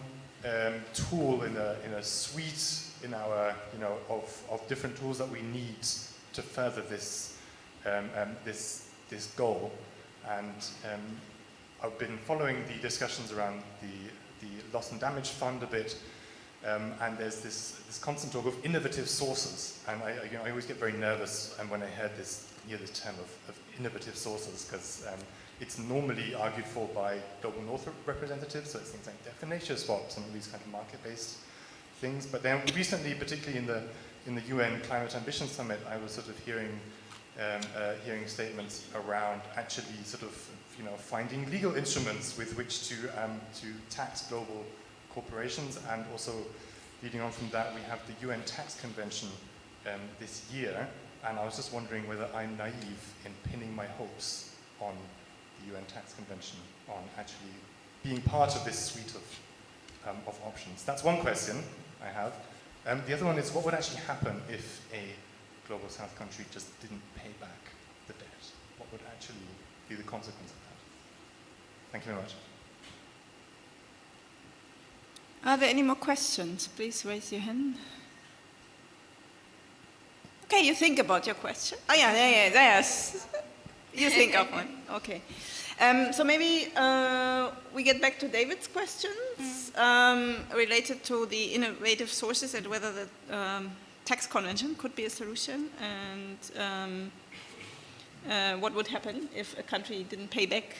tool in a suite in our, of different tools that we need to further this this goal. And I've been following the discussions around the loss and damage fund a bit, and there's this constant talk of innovative sources. And I always get very nervous when I hear this term of innovative sources, because it's normally argued for by Global North representatives, so it's things like definition swaps and all these kind of market-based things. But then recently, particularly in the UN Climate Ambition Summit, I was sort of hearing statements around actually sort of finding legal instruments with which to tax global corporations, and also leading on from that, we have the UN Tax Convention this year, and I was just wondering whether I'm naive in pinning my hopes on the UN Tax Convention, on actually being part of this suite of options. That's one question I have. The other one is, what would actually happen if a Global South country just didn't pay back the debt? What would actually be the consequence of that? Thank you very much. Are there any more questions? Please raise your hand. Okay, you think about your question. Oh yeah, yes. You think of one. Okay. So maybe we get back to David's questions related to the innovative sources and whether the tax convention could be a solution, and what would happen if a country didn't pay back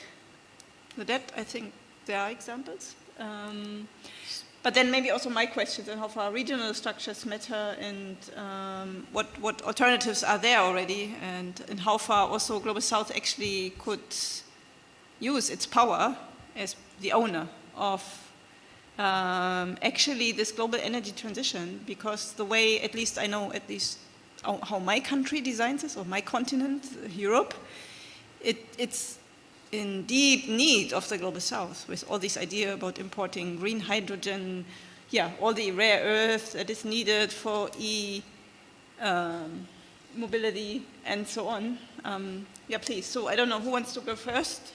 the debt. I think there are examples. But then maybe also my questions on how far regional structures matter, and what alternatives are there already, and how far also Global South actually could use its power as the owner of actually this global energy transition, because the way, at least I know, at least how my country designs this, or my continent, Europe, it's in deep need of the Global South, with all this idea about importing green hydrogen, all the rare earth that is needed for mobility and so on. Please. So I don't know, who wants to go first?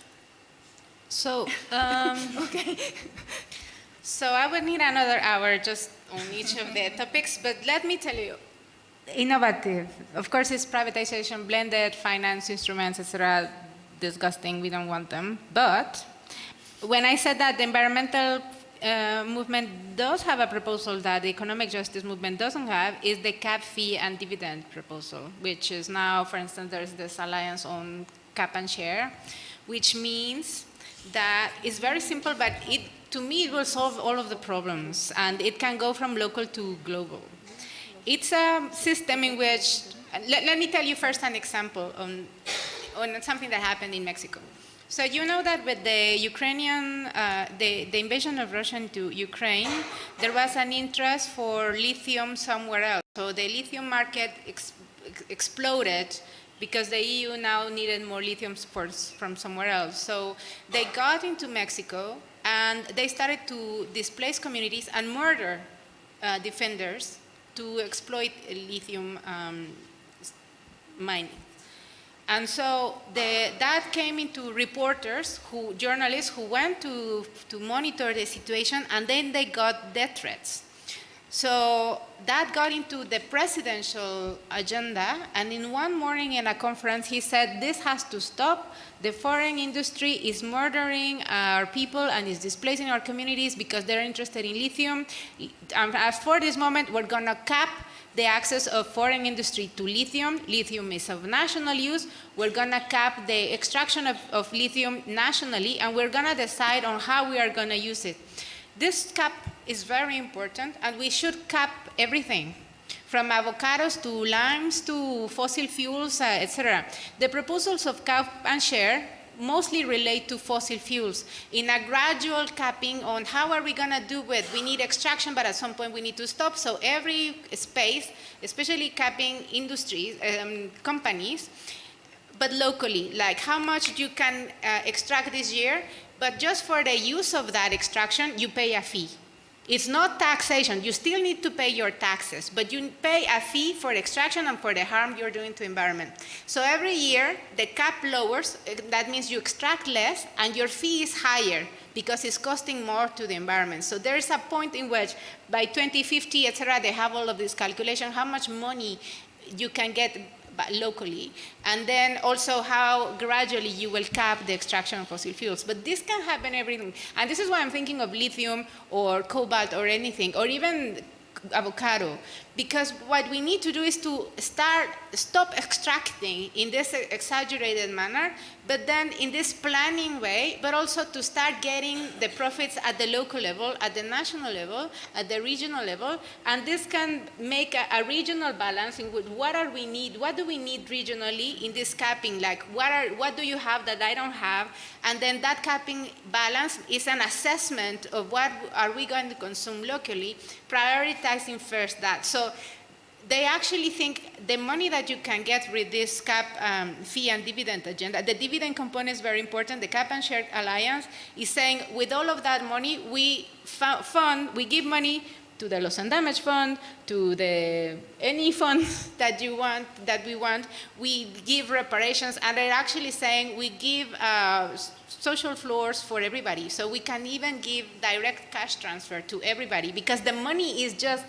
So, Okay. so I would need another hour just on each of the topics, but let me tell you, innovative. Of course, it's privatization, blended finance instruments, etc. Disgusting, we don't want them. But when I said that the environmental movement does have a proposal that the economic justice movement doesn't have, is the cap fee and dividend proposal, which is now, for instance, there's this alliance on cap and share, which means that it's very simple, but to me it will solve all of the problems, and it can go from local to global. It's a system in which, let me tell you first an example on something that happened in Mexico. So you know that with the Ukrainian, the invasion of Russia into Ukraine, there was an interest for lithium somewhere else. So the lithium market exploded because the EU now needed more lithium from somewhere else. So they got into Mexico and they started to displace communities and murder defenders to exploit lithium mining. And so that came into journalists who went to monitor the situation, and then they got death threats. So that got into the presidential agenda, and in one morning in a conference, he said, this has to stop. The foreign industry is murdering our people and is displacing our communities because they're interested in lithium. And as for this moment, we're going to cap the access of foreign industry to lithium. Lithium is of national use. We're going to cap the extraction of lithium nationally, and we're going to decide on how we are going to use it. This cap is very important, and we should cap everything, from avocados to limes to fossil fuels, etc. The proposals of cap and share mostly relate to fossil fuels in a gradual capping on how are we going to do it. We need extraction, but at some point we need to stop. So every space, especially capping industries, companies, but locally, like how much you can extract this year, but just for the use of that extraction, you pay a fee. It's not taxation. You still need to pay your taxes, but you pay a fee for the extraction and for the harm you're doing to the environment. So every year, the cap lowers. That means you extract less, and your fee is higher because it's costing more to the environment. So there's a point in which, by 2050, etc., they have all of this calculation, how much money you can get but locally, and then also how gradually you will cap the extraction of fossil fuels. But this can happen everything, and this is why I'm thinking of lithium or cobalt or anything, or even avocado, because what we need to do is to stop extracting in this exaggerated manner, but then in this planning way, but also to start getting the profits at the local level, at the national level, at the regional level, and this can make a regional balance in which what do we need regionally in this capping, like what do you have that I don't have, and then that capping balance is an assessment of what are we going to consume locally, prioritizing first that. So they actually think the money that you can get with this cap fee and dividend agenda, the dividend component is very important. The Cap and Share Alliance is saying with all of that money, we give money to the Loss and Damage Fund, to any fund that we want. We give reparations, and they're actually saying we give social floors for everybody. So we can even give direct cash transfer to everybody, because the money is just,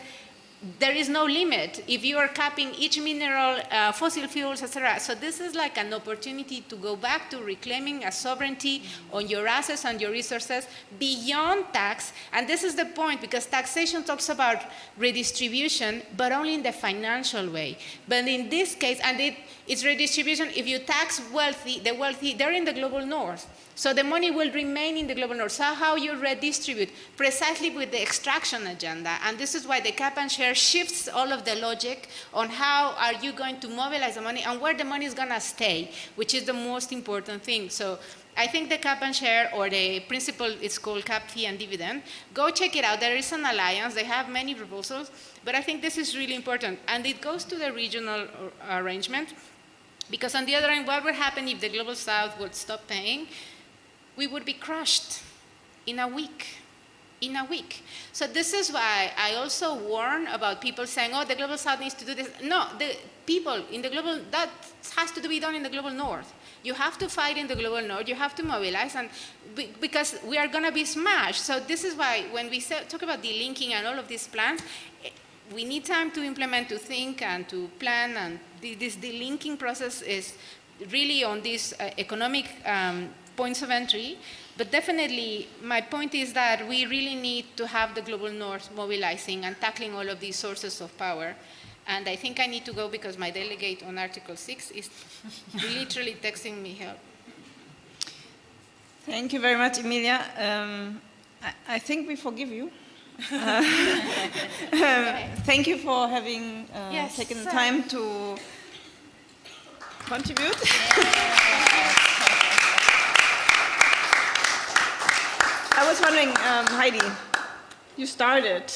there is no limit if you are capping each mineral, fossil fuels, etc. So this is like an opportunity to go back to reclaiming a sovereignty on your assets and your resources beyond tax. And this is the point, because taxation talks about redistribution, but only in the financial way. But in this case, and it's redistribution, if you tax the wealthy, they're in the global north. So the money will remain in the global north. So how you redistribute? Precisely with the extraction agenda. And this is why the Cap and Share shifts all of the logic on how are you going to mobilize the money and where the money is going to stay, which is the most important thing. So I think the Cap and Share, or the principle, it's called Cap, Fee, and Dividend. Go check it out. There is an alliance. They have many proposals. But I think this is really important. And it goes to the regional arrangement. Because on the other hand, what would happen if the Global South would stop paying? We would be crushed in a week. So this is why I also warn about people saying, oh, the Global South needs to do this. No, the people in the global, that has to be done in the Global North. You have to fight in the Global North, you have to mobilize, and because we are going to be smashed. So this is why when we talk about delinking and all of these plans, we need time to implement, to think, and to plan, and this delinking process is really on these economic points of entry, but definitely my point is that we really need to have the Global North mobilizing and tackling all of these sources of power. And I think I need to go because my delegate on Article 6 is literally texting me help. Thank you very much, Emilia. I think we forgive you. Thank you for having taken the time to contribute. I was wondering, Heidi, you started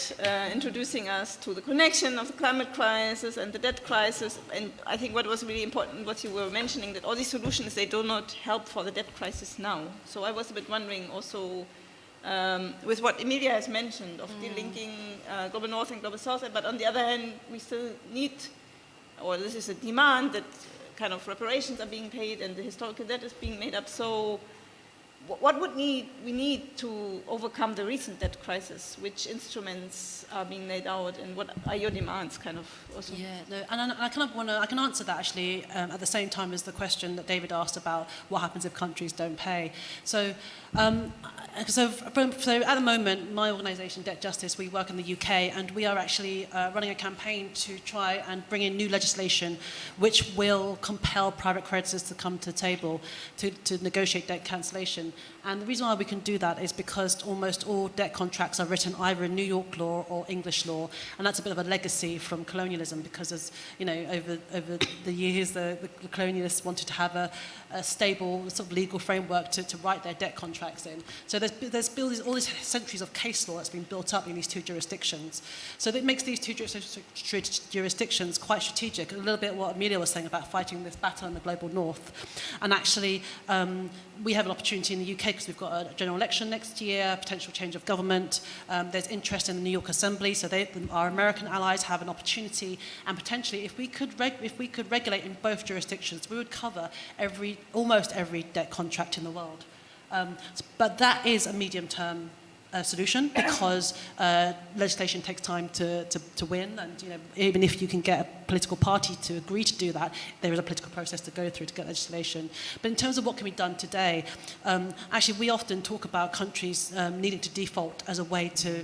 introducing us to the connection of the climate crisis and the debt crisis, and I think what was really important, what you were mentioning, that all these solutions, they do not help for the debt crisis now. So I was a bit wondering also, with what Emilia has mentioned of delinking Global North and Global South, but on the other hand, we still need, or this is a demand, that kind of reparations are being paid and the historical debt is being made up. So what would we need to overcome the recent debt crisis? Which instruments are being laid out, and what are your demands, kind of? Also? Yeah, no, and I kind of want to. I can answer that actually at the same time as the question that David asked about what happens if countries don't pay. So. So at the moment, my organisation, Debt Justice, we work in the UK, and we are actually running a campaign to try and bring in new legislation which will compel private creditors to come to the table to negotiate debt cancellation. And the reason why we can do that is because almost all debt contracts are written either in New York law or English law, and that's a bit of a legacy from colonialism, because as you know, over the years, the colonialists wanted to have a stable sort of legal framework to write their debt contracts in. So there's all these centuries of case law that's been built up in these two jurisdictions. So that makes these two jurisdictions quite strategic. A little bit what Emilia was saying about fighting this battle in the global north. And actually, we have an opportunity in the UK because we've got a general election next year, potential change of government. There's interest in the New York Assembly, so our American allies have an opportunity. And potentially, if we could regulate in both jurisdictions, we would cover almost every debt contract in the world. But that is a medium-term solution because legislation takes time to win, and even if you can get a political party to agree to do that, there is a political process to go through to get legislation. But in terms of what can be done today, actually we often talk about countries needing to default as a way to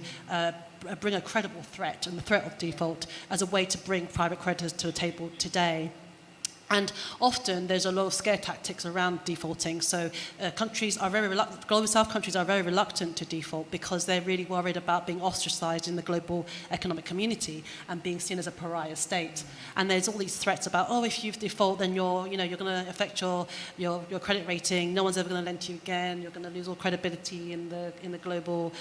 bring a credible threat, and the threat of default as a way to bring private creditors to a table today. And often there's a lot of scare tactics around defaulting. So countries are very reluctant, global south countries are very reluctant to default because they're really worried about being ostracized in the global economic community and being seen as a pariah state. And there's all these threats about, oh, if you default, then you're going to affect your credit rating. No one's ever going to lend to you again. You're going to lose all credibility in the global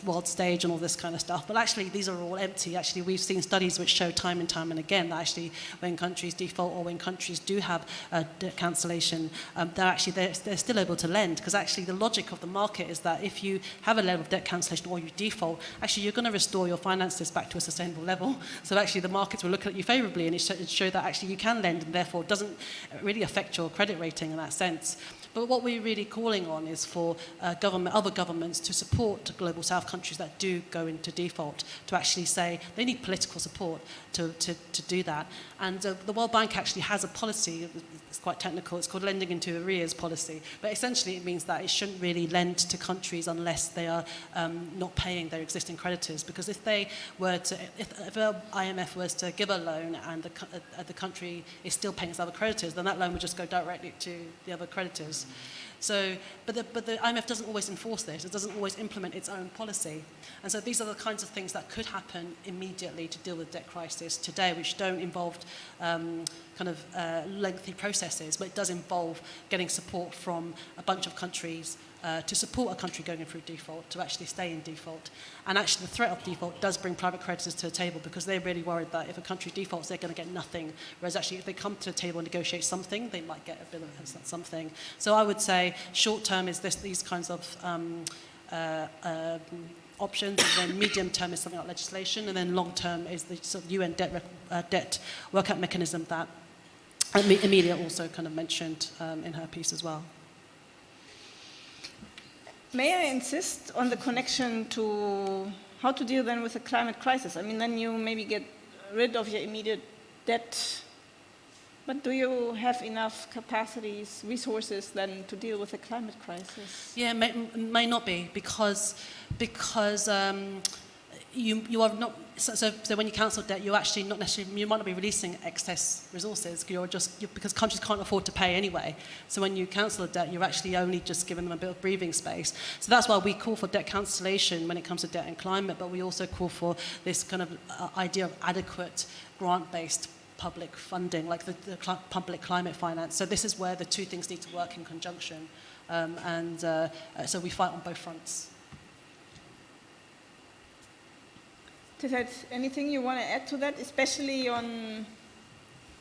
world stage and all this kind of stuff. But actually, these are all empty. Actually, we've seen studies which show time and time and again that actually when countries default or when countries do have debt cancellation, they're still able to lend, because actually the logic of the market is that if you have a level of debt cancellation or you default, actually you're going to restore your finances back to a sustainable level. So actually the markets will look at you favourably, and it show that actually you can lend, and therefore it doesn't really affect your credit rating in that sense. But what we're really calling on is for other governments to support global south countries that do go into default, to actually say they need political support to do that. And the World Bank actually has a policy, it's quite technical, it's called lending into arrears policy, but essentially it means that it shouldn't really lend to countries unless they are not paying their existing creditors, because if the IMF was to give a loan and the country is still paying its other creditors, then that loan would just go directly to the other creditors. So, but the IMF doesn't always enforce this. It doesn't always implement its own policy. And so these are the kinds of things that could happen immediately to deal with debt crisis today, which don't involve lengthy processes, but it does involve getting support from a bunch of countries to support a country going through default, to actually stay in default. And actually the threat of default does bring private creditors to the table, because they're really worried that if a country defaults, they're going to get nothing. Whereas actually if they come to the table and negotiate something, they might get a bit of something. So I would say short term is these kinds of options, and then medium term is something like legislation, and then long term is the sort of UN debt workout mechanism that Emilia also kind of mentioned in her piece as well. May I insist on the connection to how to deal then with the climate crisis? I mean, then you maybe get rid of your immediate debt, but do you have enough capacities, resources then to deal with the climate crisis? Yeah, may not be, because you are not, so when you cancel debt, you actually not necessarily, you might not be releasing excess resources, because countries can't afford to pay anyway. So when you cancel a debt, you're actually only just giving them a bit of breathing space. So that's why we call for debt cancellation when it comes to debt and climate, but we also call for this kind of idea of adequate grant-based public funding, like the public climate finance. So this is where the two things need to work in conjunction. So we fight on both fronts. Tetet, anything you want to add to that, especially on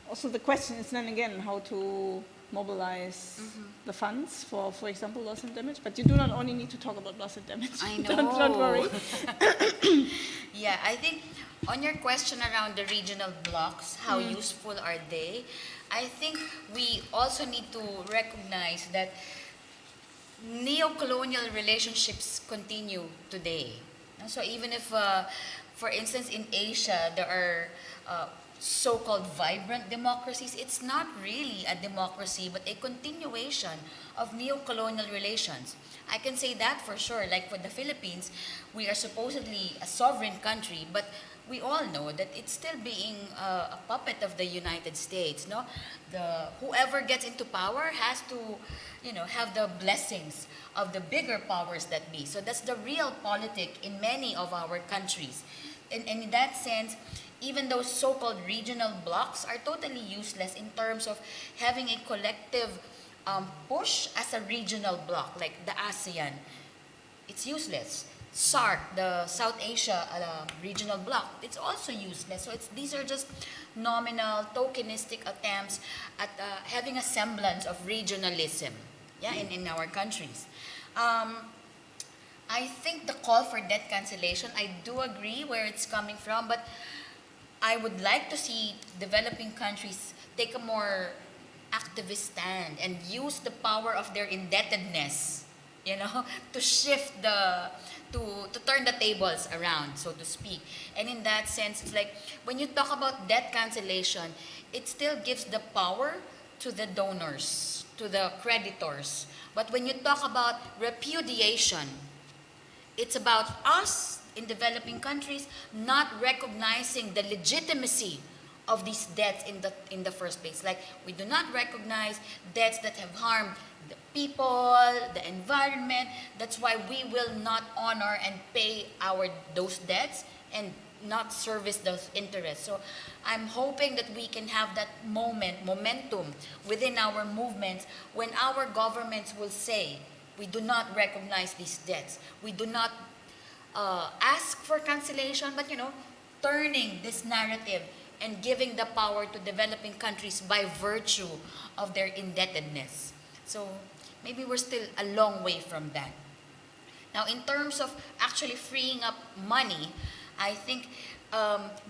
also the question is then again how to mobilize the funds for example, loss and damage, but you do not only need to talk about loss and damage. I know. Don't worry. Yeah, I think on your question around the regional blocks, how useful are they? I think we also need to recognize that neo-colonial relationships continue today. So even if for instance, in Asia, there are so-called vibrant democracies. It's not really a democracy, but a continuation of neo-colonial relations. I can say that for sure. Like for the Philippines, we are supposedly a sovereign country, but we all know that it's still being a puppet of the United States. No, whoever gets into power has to, have the blessings of the bigger powers that be. So that's the real politic in many of our countries. And in that sense, even those so-called regional blocs are totally useless in terms of having a collective push as a regional bloc, like the ASEAN. It's useless. SARC, the South Asia regional bloc, it's also useless. So these are just nominal, tokenistic attempts at having a semblance of regionalism, in our countries. I think the call for debt cancellation, I do agree where it's coming from, but I would like to see developing countries take a more activist stand and use the power of their indebtedness you know, to shift to turn the tables around, so to speak. And in that sense, it's like when you talk about debt cancellation, it still gives the power to the donors, to the creditors. But when you talk about repudiation, it's about us in developing countries not recognizing the legitimacy of these debts in the first place. Like, we do not recognize debts that have harmed the people, the environment. That's why we will not honor and pay those debts and not service those interests. So I'm hoping that we can have that momentum within our movements when our governments will say, we do not recognize these debts. We do not ask for cancellation, but, you know, turning this narrative and giving the power to developing countries by virtue of their indebtedness. So maybe we're still a long way from that. Now, in terms of actually freeing up money, I think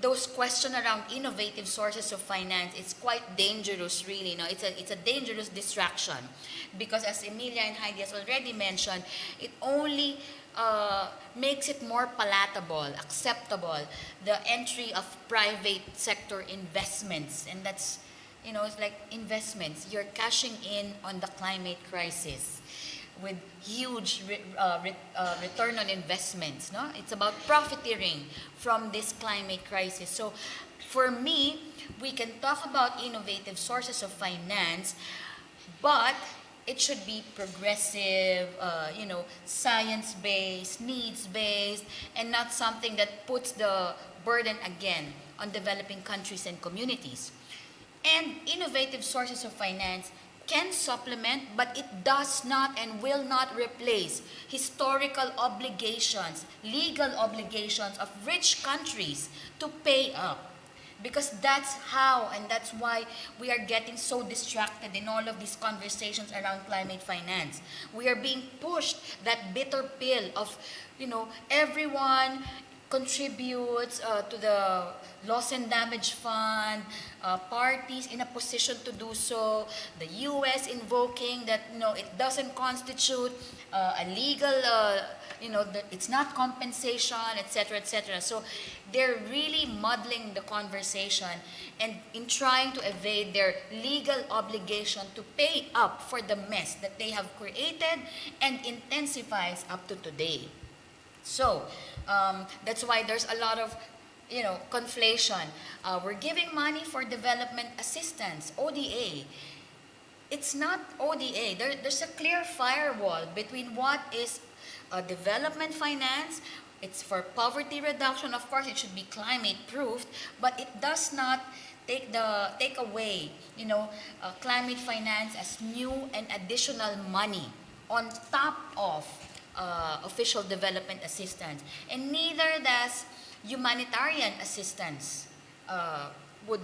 those questions around innovative sources of finance, it's quite dangerous, really. No? It's a dangerous distraction, because as Emilia and Heidi has already mentioned, it only makes it more palatable, acceptable, the entry of private sector investments. And that's, you know, it's like investments. You're cashing in on the climate crisis with huge return on investments. No? It's about profiteering from this climate crisis. So for me, we can talk about innovative sources of finance, but it should be progressive, you know, science-based, needs-based, and not something that puts the burden again on developing countries and communities. And innovative sources of finance can supplement, but it does not and will not replace historical obligations, legal obligations of rich countries to pay up. Because that's how, and that's why we are getting so distracted in all of these conversations around climate finance. We are being pushed that bitter pill of, you know, everyone contributes to the loss and damage fund, parties in a position to do so, the US invoking that, you know, it doesn't constitute a legal, you know, that it's not compensation, etc., etc. So they're really muddling the conversation and in trying to evade their legal obligation to pay up for the mess that they have created and intensifies up to today. So that's why there's a lot of, you know, conflation. We're giving money for development assistance, ODA. It's not ODA. There's a clear firewall between what is development finance. It's for poverty reduction. Of course, it should be climate proofed, but it does not take away, you know, climate finance as new and additional money on top of official development assistance. And neither does humanitarian assistance would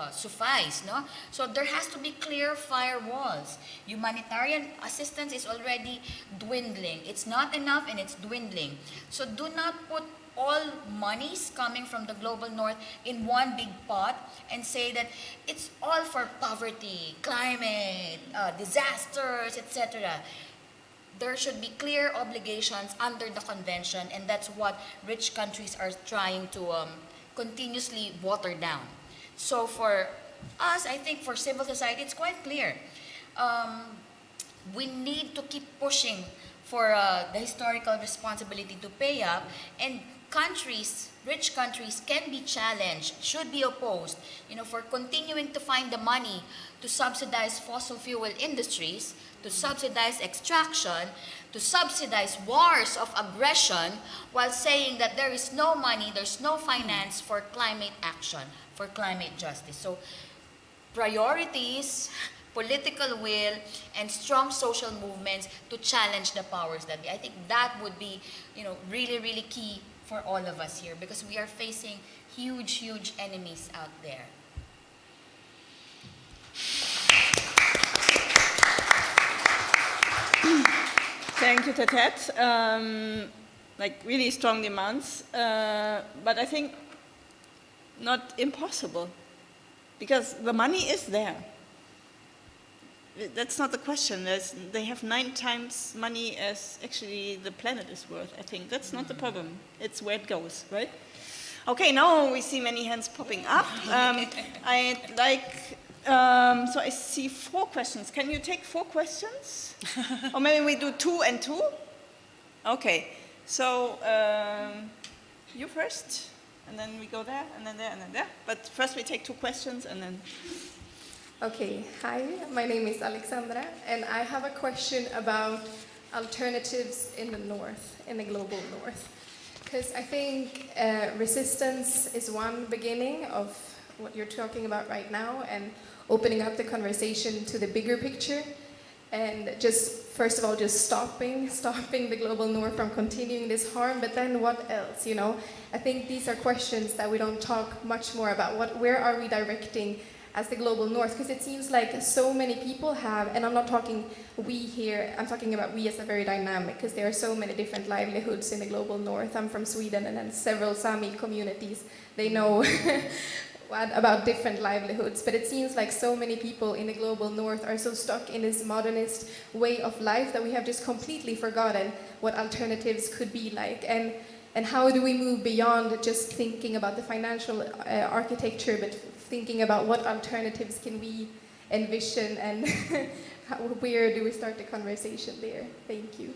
suffice, no? So there has to be clear firewalls. Humanitarian assistance is already dwindling. It's not enough and it's dwindling. So do not put all monies coming from the global north in one big pot and say that it's all for poverty, climate, disasters, etc. There should be clear obligations under the convention, and that's what rich countries are trying to continuously water down. So for us, I think for civil society, it's quite clear. We need to keep pushing for the historical responsibility to pay up, and countries, rich countries, can be challenged, should be opposed, you know, for continuing to find the money to subsidize fossil fuel industries, to subsidize extraction, to subsidize wars of aggression, while saying that there is no money, there's no finance for climate action, for climate justice. So priorities, political will, and strong social movements to challenge the powers that be. I think that would be, you know, really, really key for all of us here, because we are facing huge, huge enemies out there. Thank you, Tetet. Like really strong demands, but I think not impossible, because the money is there. That's not the question. They have 9 times money as actually the planet is worth, I think. That's not the problem. It's where it goes, right? Okay, now we see many hands popping up. I'd like, so I see 4 questions. Can you take 4 questions? Or maybe we do 2 and 2? Okay, so you first, and then we go there, and then there, and then there. But first we take 2 questions, and then... Okay, hi, my name is Alexandra, and I have a question about alternatives in the north, in the global north. Because I think resistance is one beginning of what you're talking about right now, and opening up the conversation to the bigger picture, and just, first of all, just stopping the global north from continuing this harm, but then what else, you know? I think these are questions that we don't talk much more about. Where are we directing as the global north? Because it seems like so many people have, and I'm not talking we here, I'm talking about we as a very dynamic, because there are so many different livelihoods in the global north. I'm from Sweden, and then several Sami communities, they know about different livelihoods, but it seems like so many people in the global north are so stuck in this modernist way of life that we have just completely forgotten what alternatives could be like. And how do we move beyond just thinking about the financial architecture, but thinking about what alternatives can we envision, and where do we start the conversation there? Thank you.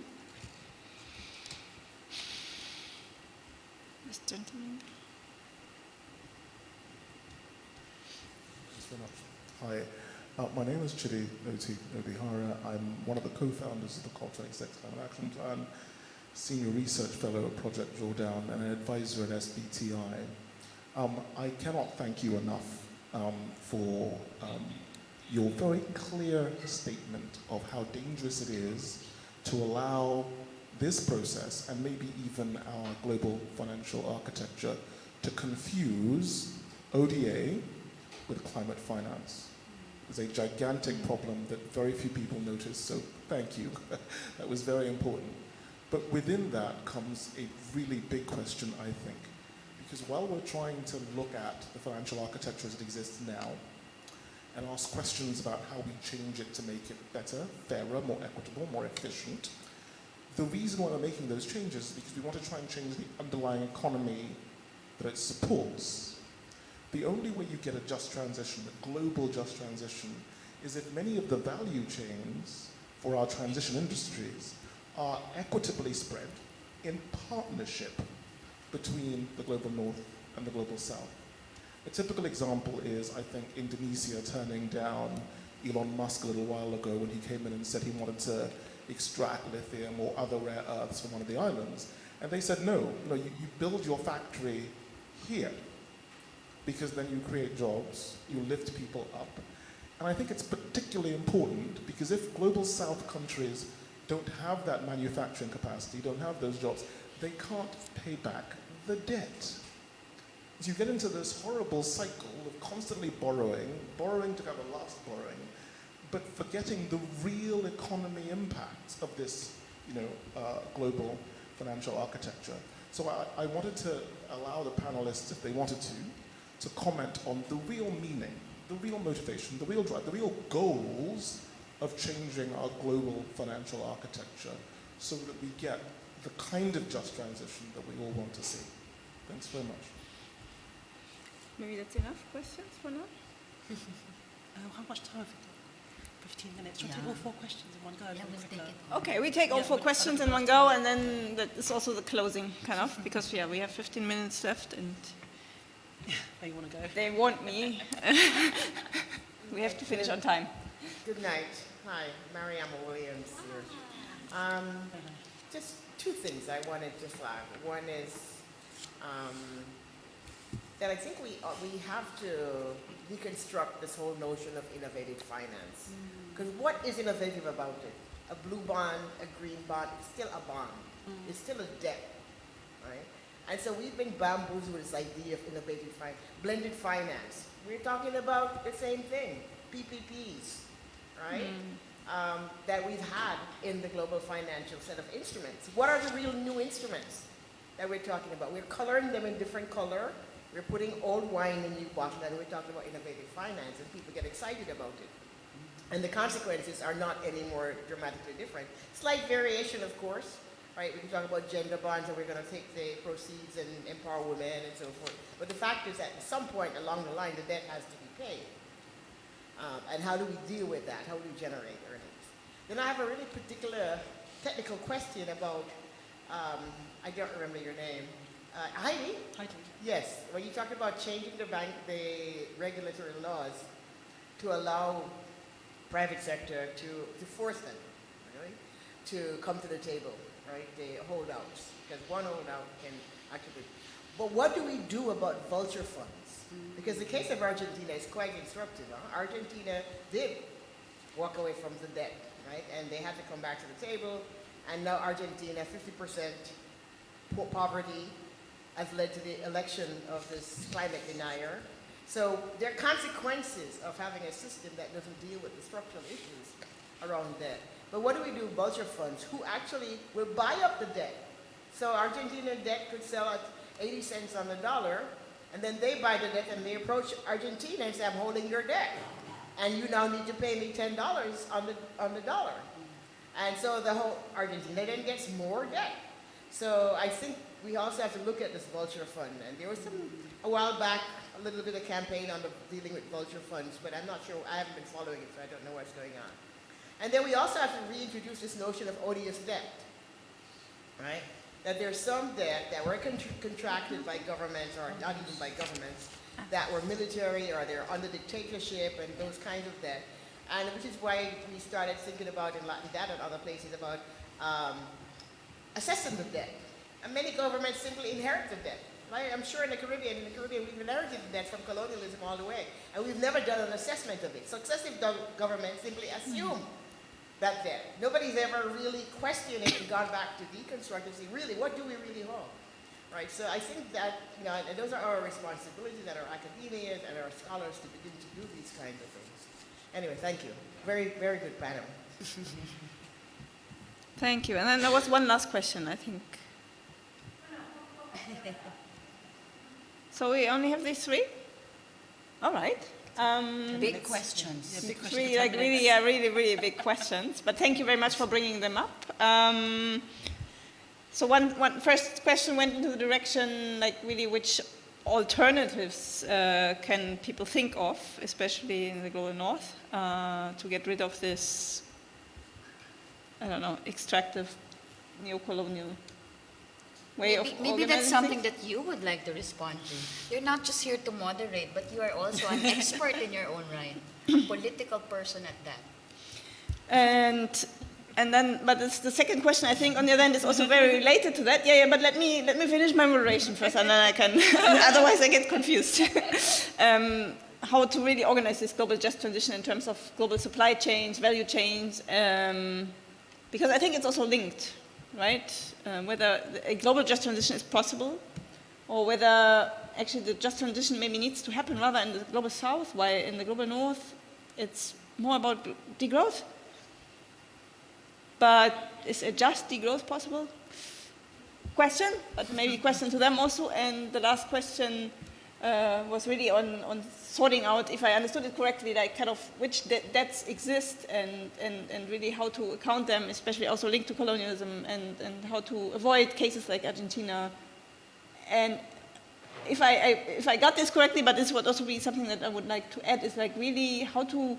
This gentleman. Thanks very much. Hi, my name is Chidi Nobihara. I'm one of the co-founders of the COP26 Climate Action Plan, Senior Research Fellow at Project Drawdown, and an advisor at SBTI. I cannot thank you enough for your very clear statement of how dangerous it is to allow this process, and maybe even our global financial architecture, to confuse ODA with climate finance. It's a gigantic problem that very few people notice, so thank you. That was very important. But within that comes a really big question, I think. Because while we're trying to look at the financial architecture as it exists now, and ask questions about how we change it to make it better, fairer, more equitable, more efficient, the reason why we're making those changes is because we want to try and change the underlying economy that it supports. The only way you get a just transition, a global just transition, is if many of the value chains for our transition industries are equitably spread in partnership between the global north and the global south. A typical example is, I think, Indonesia turning down Elon Musk a little while ago when he came in and said he wanted to extract lithium or other rare earths from one of the islands. And they said, no, you build your factory here, because then you create jobs, you lift people up. And I think it's particularly important because if global south countries don't have that manufacturing capacity, don't have those jobs, they can't pay back the debt. So you get into this horrible cycle of constantly borrowing to cover last borrowing, but forgetting the real economy impacts of this, global financial architecture. So I wanted to allow the panelists, if they wanted to comment on the real meaning, the real motivation, the real drive, the real goals of changing our global financial architecture so that we get the kind of just transition that we all want to see. Thanks very much. Maybe that's enough questions for now? How much time have we got? 15 minutes. Should we take all 4 questions in one go? Yeah, we'll take it. Okay, we take all 4 questions in one go, and then that is also the closing, kind of, because we have 15 minutes left, and They want to go. they want me. We have to finish on time. Good night. Hi, Mariam Williams here. Just 2 things I wanted to flag. One is that I think we have to deconstruct this whole notion of innovative finance. Because what is innovative about it? A blue bond, a green bond, it's still a bond. It's still a debt, right? And so we've been bamboozled with this idea of innovative finance, blended finance. We're talking about the same thing, PPPs, right? That we've had in the global financial set of instruments. What are the real new instruments that we're talking about? We're coloring them in different color. We're putting old wine in new bottle, and we're talking about innovative finance, and people get excited about it. And the consequences are not any more dramatically different. Slight variation, of course, right? We can talk about gender bonds, and we're going to take the proceeds and empower women and so forth. But the fact is that at some point along the line, the debt has to be paid. And how do we deal with that? How do we generate earnings? Then I have a really particular technical question about, I don't remember your name. Heidi? Heidi. Yes, when you talked about changing the regulatory laws to allow private sector to force them, right, to come to the table, right, the holdouts, because one holdout can actually. But what do we do about vulture funds? Because the case of Argentina is quite instructive. Huh? Argentina did walk away from the debt, right, and they had to come back to the table, and now Argentina, 50% poverty, has led to the election of this climate denier. So there are consequences of having a system that doesn't deal with the structural issues around debt. But what do we do with vulture funds who actually will buy up the debt? So Argentina debt could sell at 80 cents on the dollar, and then they buy the debt and they approach Argentina and say, I'm holding your debt. And you now need to pay me $10 on the dollar. And so the whole Argentina then gets more debt. So I think we also have to look at this vulture fund. And there was a while back, a little bit of campaign on dealing with vulture funds, but I'm not sure, I haven't been following it, so I don't know what's going on. And then we also have to reintroduce this notion of odious debt, right? That there's some debt that were contracted by governments, or not even by governments, that were military or they're under dictatorship and those kinds of debt. And which is why we started thinking about in Latin and other places about assessing the debt. And many governments simply inherit the debt. Right? I'm sure in the Caribbean we've inherited the debt from colonialism all the way. And we've never done an assessment of it. Successive governments simply assume that debt. Nobody's ever really questioned it and gone back to deconstruct and say, really, what do we really hold? Right? So I think that, and those are our responsibilities and our academia and our scholars to begin to do these kinds of things. Anyway, thank you. Very, very good panel. Thank you. And then there was one last question, I think. So we only have these three? All right. Big questions. Yeah, big questions. Three, like really big questions. But thank you very much for bringing them up. So one first question went into the direction, like really which alternatives can people think of, especially in the global north, to get rid of this, I don't know, extractive neo-colonial way of Maybe that's organizing something things? that you would like to respond to. You're not just here to moderate, but you are also an expert in your own right, a political person at that. And then, but it's the second question, I think, on the other hand, is also very related to that. Yeah, but let me finish my moderation first, and then I can, otherwise I get confused. How to really organize this global just transition in terms of global supply chains, value chains, because I think it's also linked, right? Whether a global just transition is possible, or whether actually the just transition maybe needs to happen rather in the global south, while in the global north, it's more about degrowth. But is a just degrowth possible? Question, but maybe question to them also. And the last question was really on sorting out, if I understood it correctly, like kind of which debts exist and really how to account them, especially also linked to colonialism, and how to avoid cases like Argentina. And if I got this correctly, but this would also be something that I would like to add, is like really how to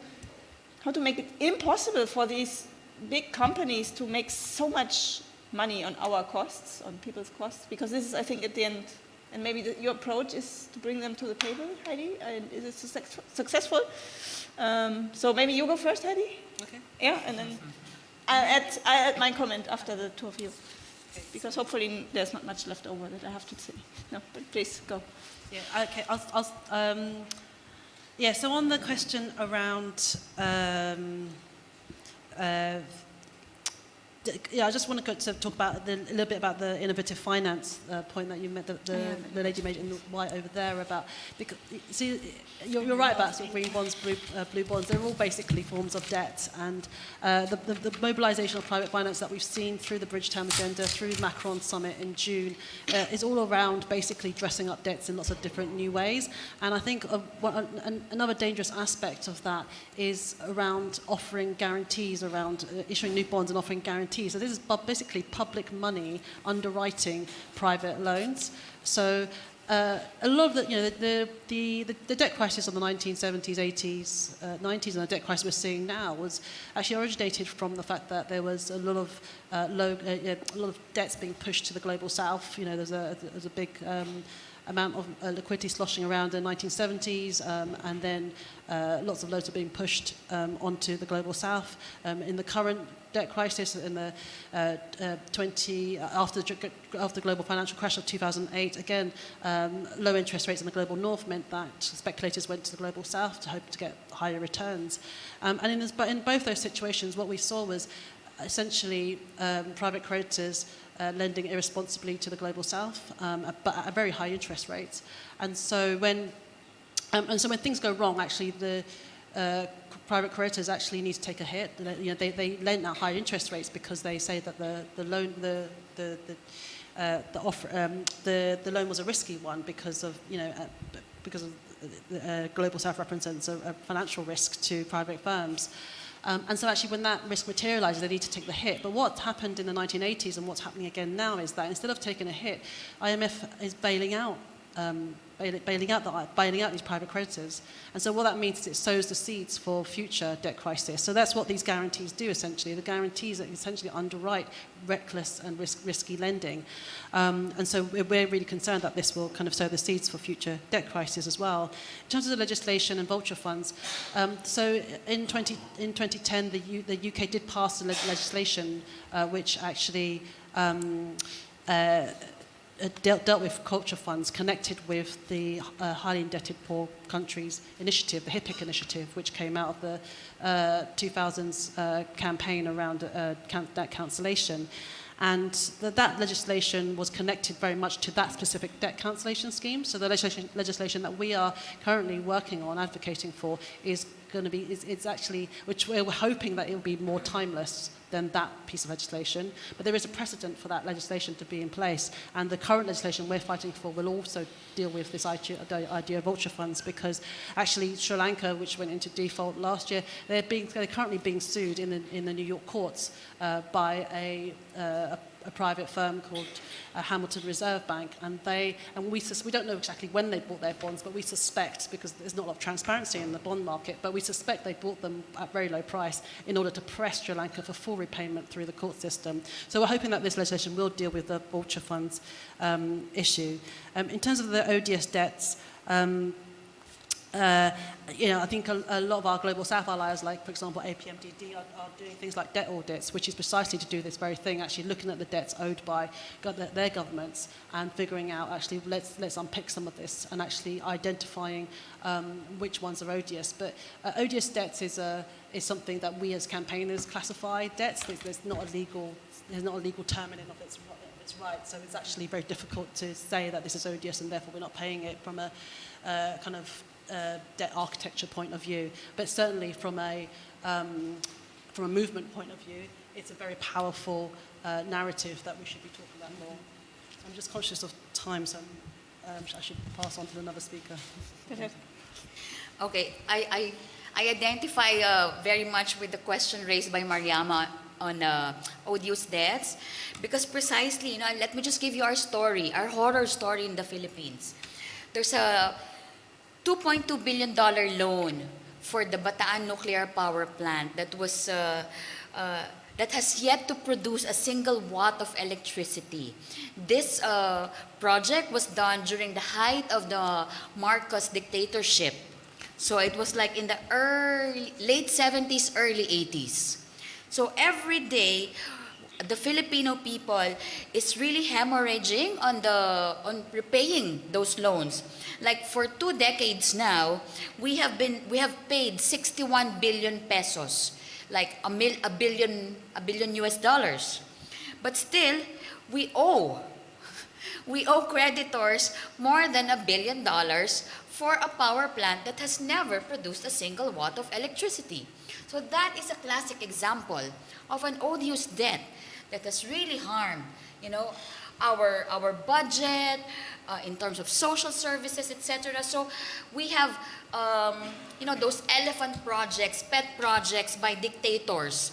make it impossible for these big companies to make so much money on our costs, on people's costs, because this is, I think, at the end, and maybe your approach is to bring them to the table, Heidi, and is it successful? So maybe you go first, Heidi? Okay. Yeah, and then I'll add my comment after the two of you, because hopefully there's not much left over that I have to say. No, but please, go. Yeah, okay, yeah, so on the question around I just want to talk about a little bit about the innovative finance point that you made, the lady made in the white over there about, because see, you're right about sort of green bonds, blue bonds. They're all basically forms of debt, and the mobilisation of private finance that we've seen through the Bridgetown agenda, through Macron summit in June, is all around basically dressing up debts in lots of different new ways. And I think another dangerous aspect of that is around offering guarantees, around issuing new bonds and offering guarantees. So this is basically public money underwriting private loans. So a lot of the debt crisis of the 1970s, 80s, 90s, and the debt crisis we're seeing now was actually originated from the fact that there was a lot of debts being pushed to the global south. You know, there's a big amount of liquidity sloshing around in the 1970s, and then lots of loans are being pushed onto the global south. In the current debt crisis in the after the global financial crash of 2008, again, low interest rates in the global north meant that speculators went to the global south to hope to get higher returns. But in both those situations, what we saw was essentially private creditors lending irresponsibly to the global south, but at very high interest rates. And so when things go wrong, actually the private creditors actually need to take a hit. They lend at high interest rates because they say that the loan was a risky one because of global south represents a financial risk to private firms. And so actually when that risk materializes, they need to take the hit. But what happened in the 1980s and what's happening again now is that instead of taking a hit, IMF is bailing out these private creditors. And so what that means is it sows the seeds for future debt crisis. So that's what these guarantees do, essentially. The guarantees that essentially underwrite reckless and risky lending. And so we're really concerned that this will kind of sow the seeds for future debt crisis as well. In terms of the legislation and vulture funds, so in 2010, the UK did pass legislation which actually dealt with culture funds connected with the Highly Indebted Poor Countries Initiative, the HIPC initiative, which came out of the 2000s campaign around debt cancellation. And that legislation was connected very much to that specific debt cancellation scheme. So the legislation that we are currently working on, advocating for, is going to be, it's actually, which we're hoping that it will be more timeless than that piece of legislation. But there is a precedent for that legislation to be in place. And the current legislation we're fighting for will also deal with this idea of vulture funds, because actually Sri Lanka, which went into default last year, they're currently being sued in the New York courts by a private firm called Hamilton Reserve Bank, and we don't know exactly when they bought their bonds, but we suspect, because there's not a lot of transparency in the bond market, but we suspect they bought them at very low price in order to press Sri Lanka for full repayment through the court system. So we're hoping that this legislation will deal with the vulture funds issue. In terms of the ODS debts, I think a lot of our Global South allies, like, for example, APMDD, are doing things like debt audits, which is precisely to do this very thing, actually looking at the debts owed by their governments and figuring out, actually, let's unpick some of this and actually identifying which ones are odious. But odious debts is something that we as campaigners classify debts. There's not a legal term in it of its right, so it's actually very difficult to say that this is odious and therefore we're not paying it from a kind of debt architecture point of view, but certainly from a movement point of view, it's a very powerful narrative that we should be talking about more. I'm just conscious of time, so I should pass on to another speaker. Okay, I identify very much with the question raised by Mariama on odious debts, because precisely, let me just give you our story, our horror story in the Philippines. There's a $2.2 billion loan for the Bataan nuclear power plant that was that has yet to produce a single watt of electricity. This project was done during the height of the Marcos dictatorship. So it was like in the late 70s, early 80s. So every day, the Filipino people is really hemorrhaging on repaying those loans. Like for 2 decades now, we have paid 61 billion pesos. like a billion US dollars. But still, we owe creditors more than $1 billion for a power plant that has never produced a single watt of electricity. So that is a classic example of an odious debt that has really harmed, our budget in terms of social services, etc. So we have, those elephant projects, pet projects by dictators.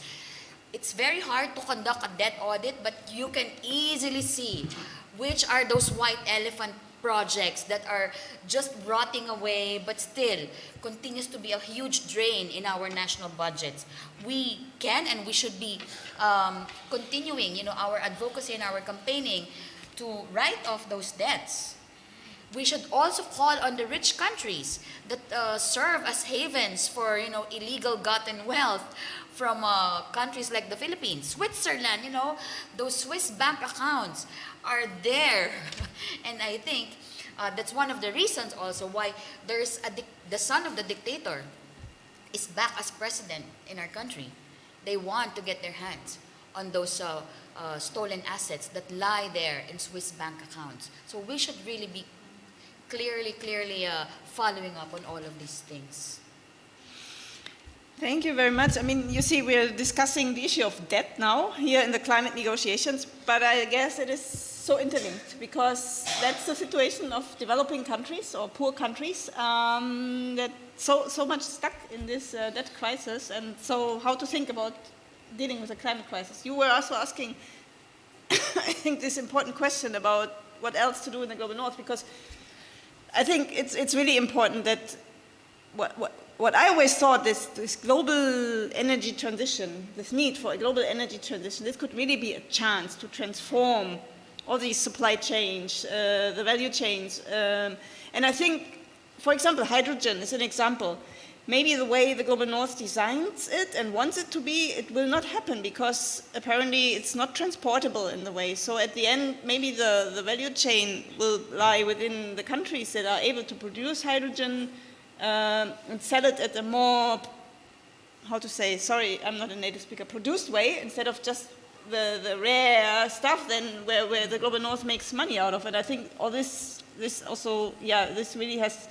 It's very hard to conduct a debt audit, but you can easily see which are those white elephant projects that are just rotting away, but still continues to be a huge drain in our national budgets. We can and we should be continuing, our advocacy and our campaigning to write off those debts. We should also call on the rich countries that serve as havens for, illegal gotten wealth from countries like the Philippines, Switzerland, those Swiss bank accounts are there. And I think that's one of the reasons also why there's the son of the dictator is back as president in our country. They want to get their hands on those stolen assets that lie there in Swiss bank accounts. So we should really be clearly following up on all of these things. Thank you very much. I mean, you see, we're discussing the issue of debt now here in the climate negotiations, but I guess it is so interlinked because that's the situation of developing countries or poor countries that so much stuck in this debt crisis, and so how to think about dealing with the climate crisis. You were also asking, I think, this important question about what else to do in the global north, because I think it's really important that what I always thought, this global energy transition, this need for a global energy transition, this could really be a chance to transform all these supply chains, the value chains. And I think, for example, hydrogen is an example. Maybe the way the global north designs it and wants it to be, it will not happen because apparently it's not transportable in the way. So at the end, maybe the value chain will lie within the countries that are able to produce hydrogen and sell it at a more, sorry, I'm not a native speaker, produced way, instead of just the rare stuff then where the global north makes money out of it. I think all this also, this really has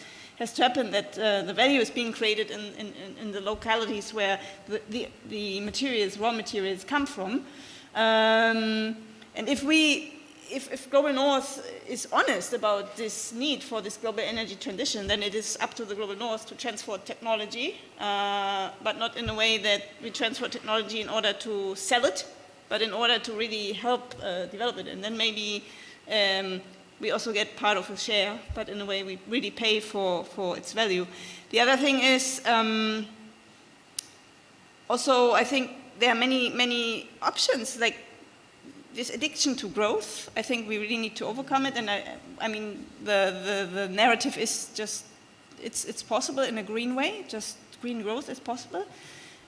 to happen, that the value is being created in the localities where the materials, raw materials come from. And if Global North is honest about this need for this global energy transition, then it is up to the Global North to transfer technology, but not in a way that we transfer technology in order to sell it, but in order to really help develop it. And then maybe we also get part of a share, but in a way we really pay for its value. The other thing is, also I think there are many options, like this addiction to growth. I think we really need to overcome it, and I mean the narrative is just it's possible in a green way. Just green growth is possible,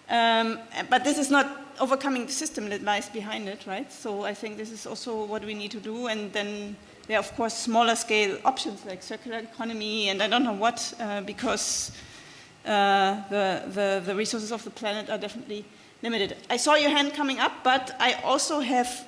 but this is not overcoming the system that lies behind it, right? So I think this is also what we need to do, and then there are of course smaller scale options like circular economy and I don't know what, because the resources of the planet are definitely limited. I saw your hand coming up, but I also have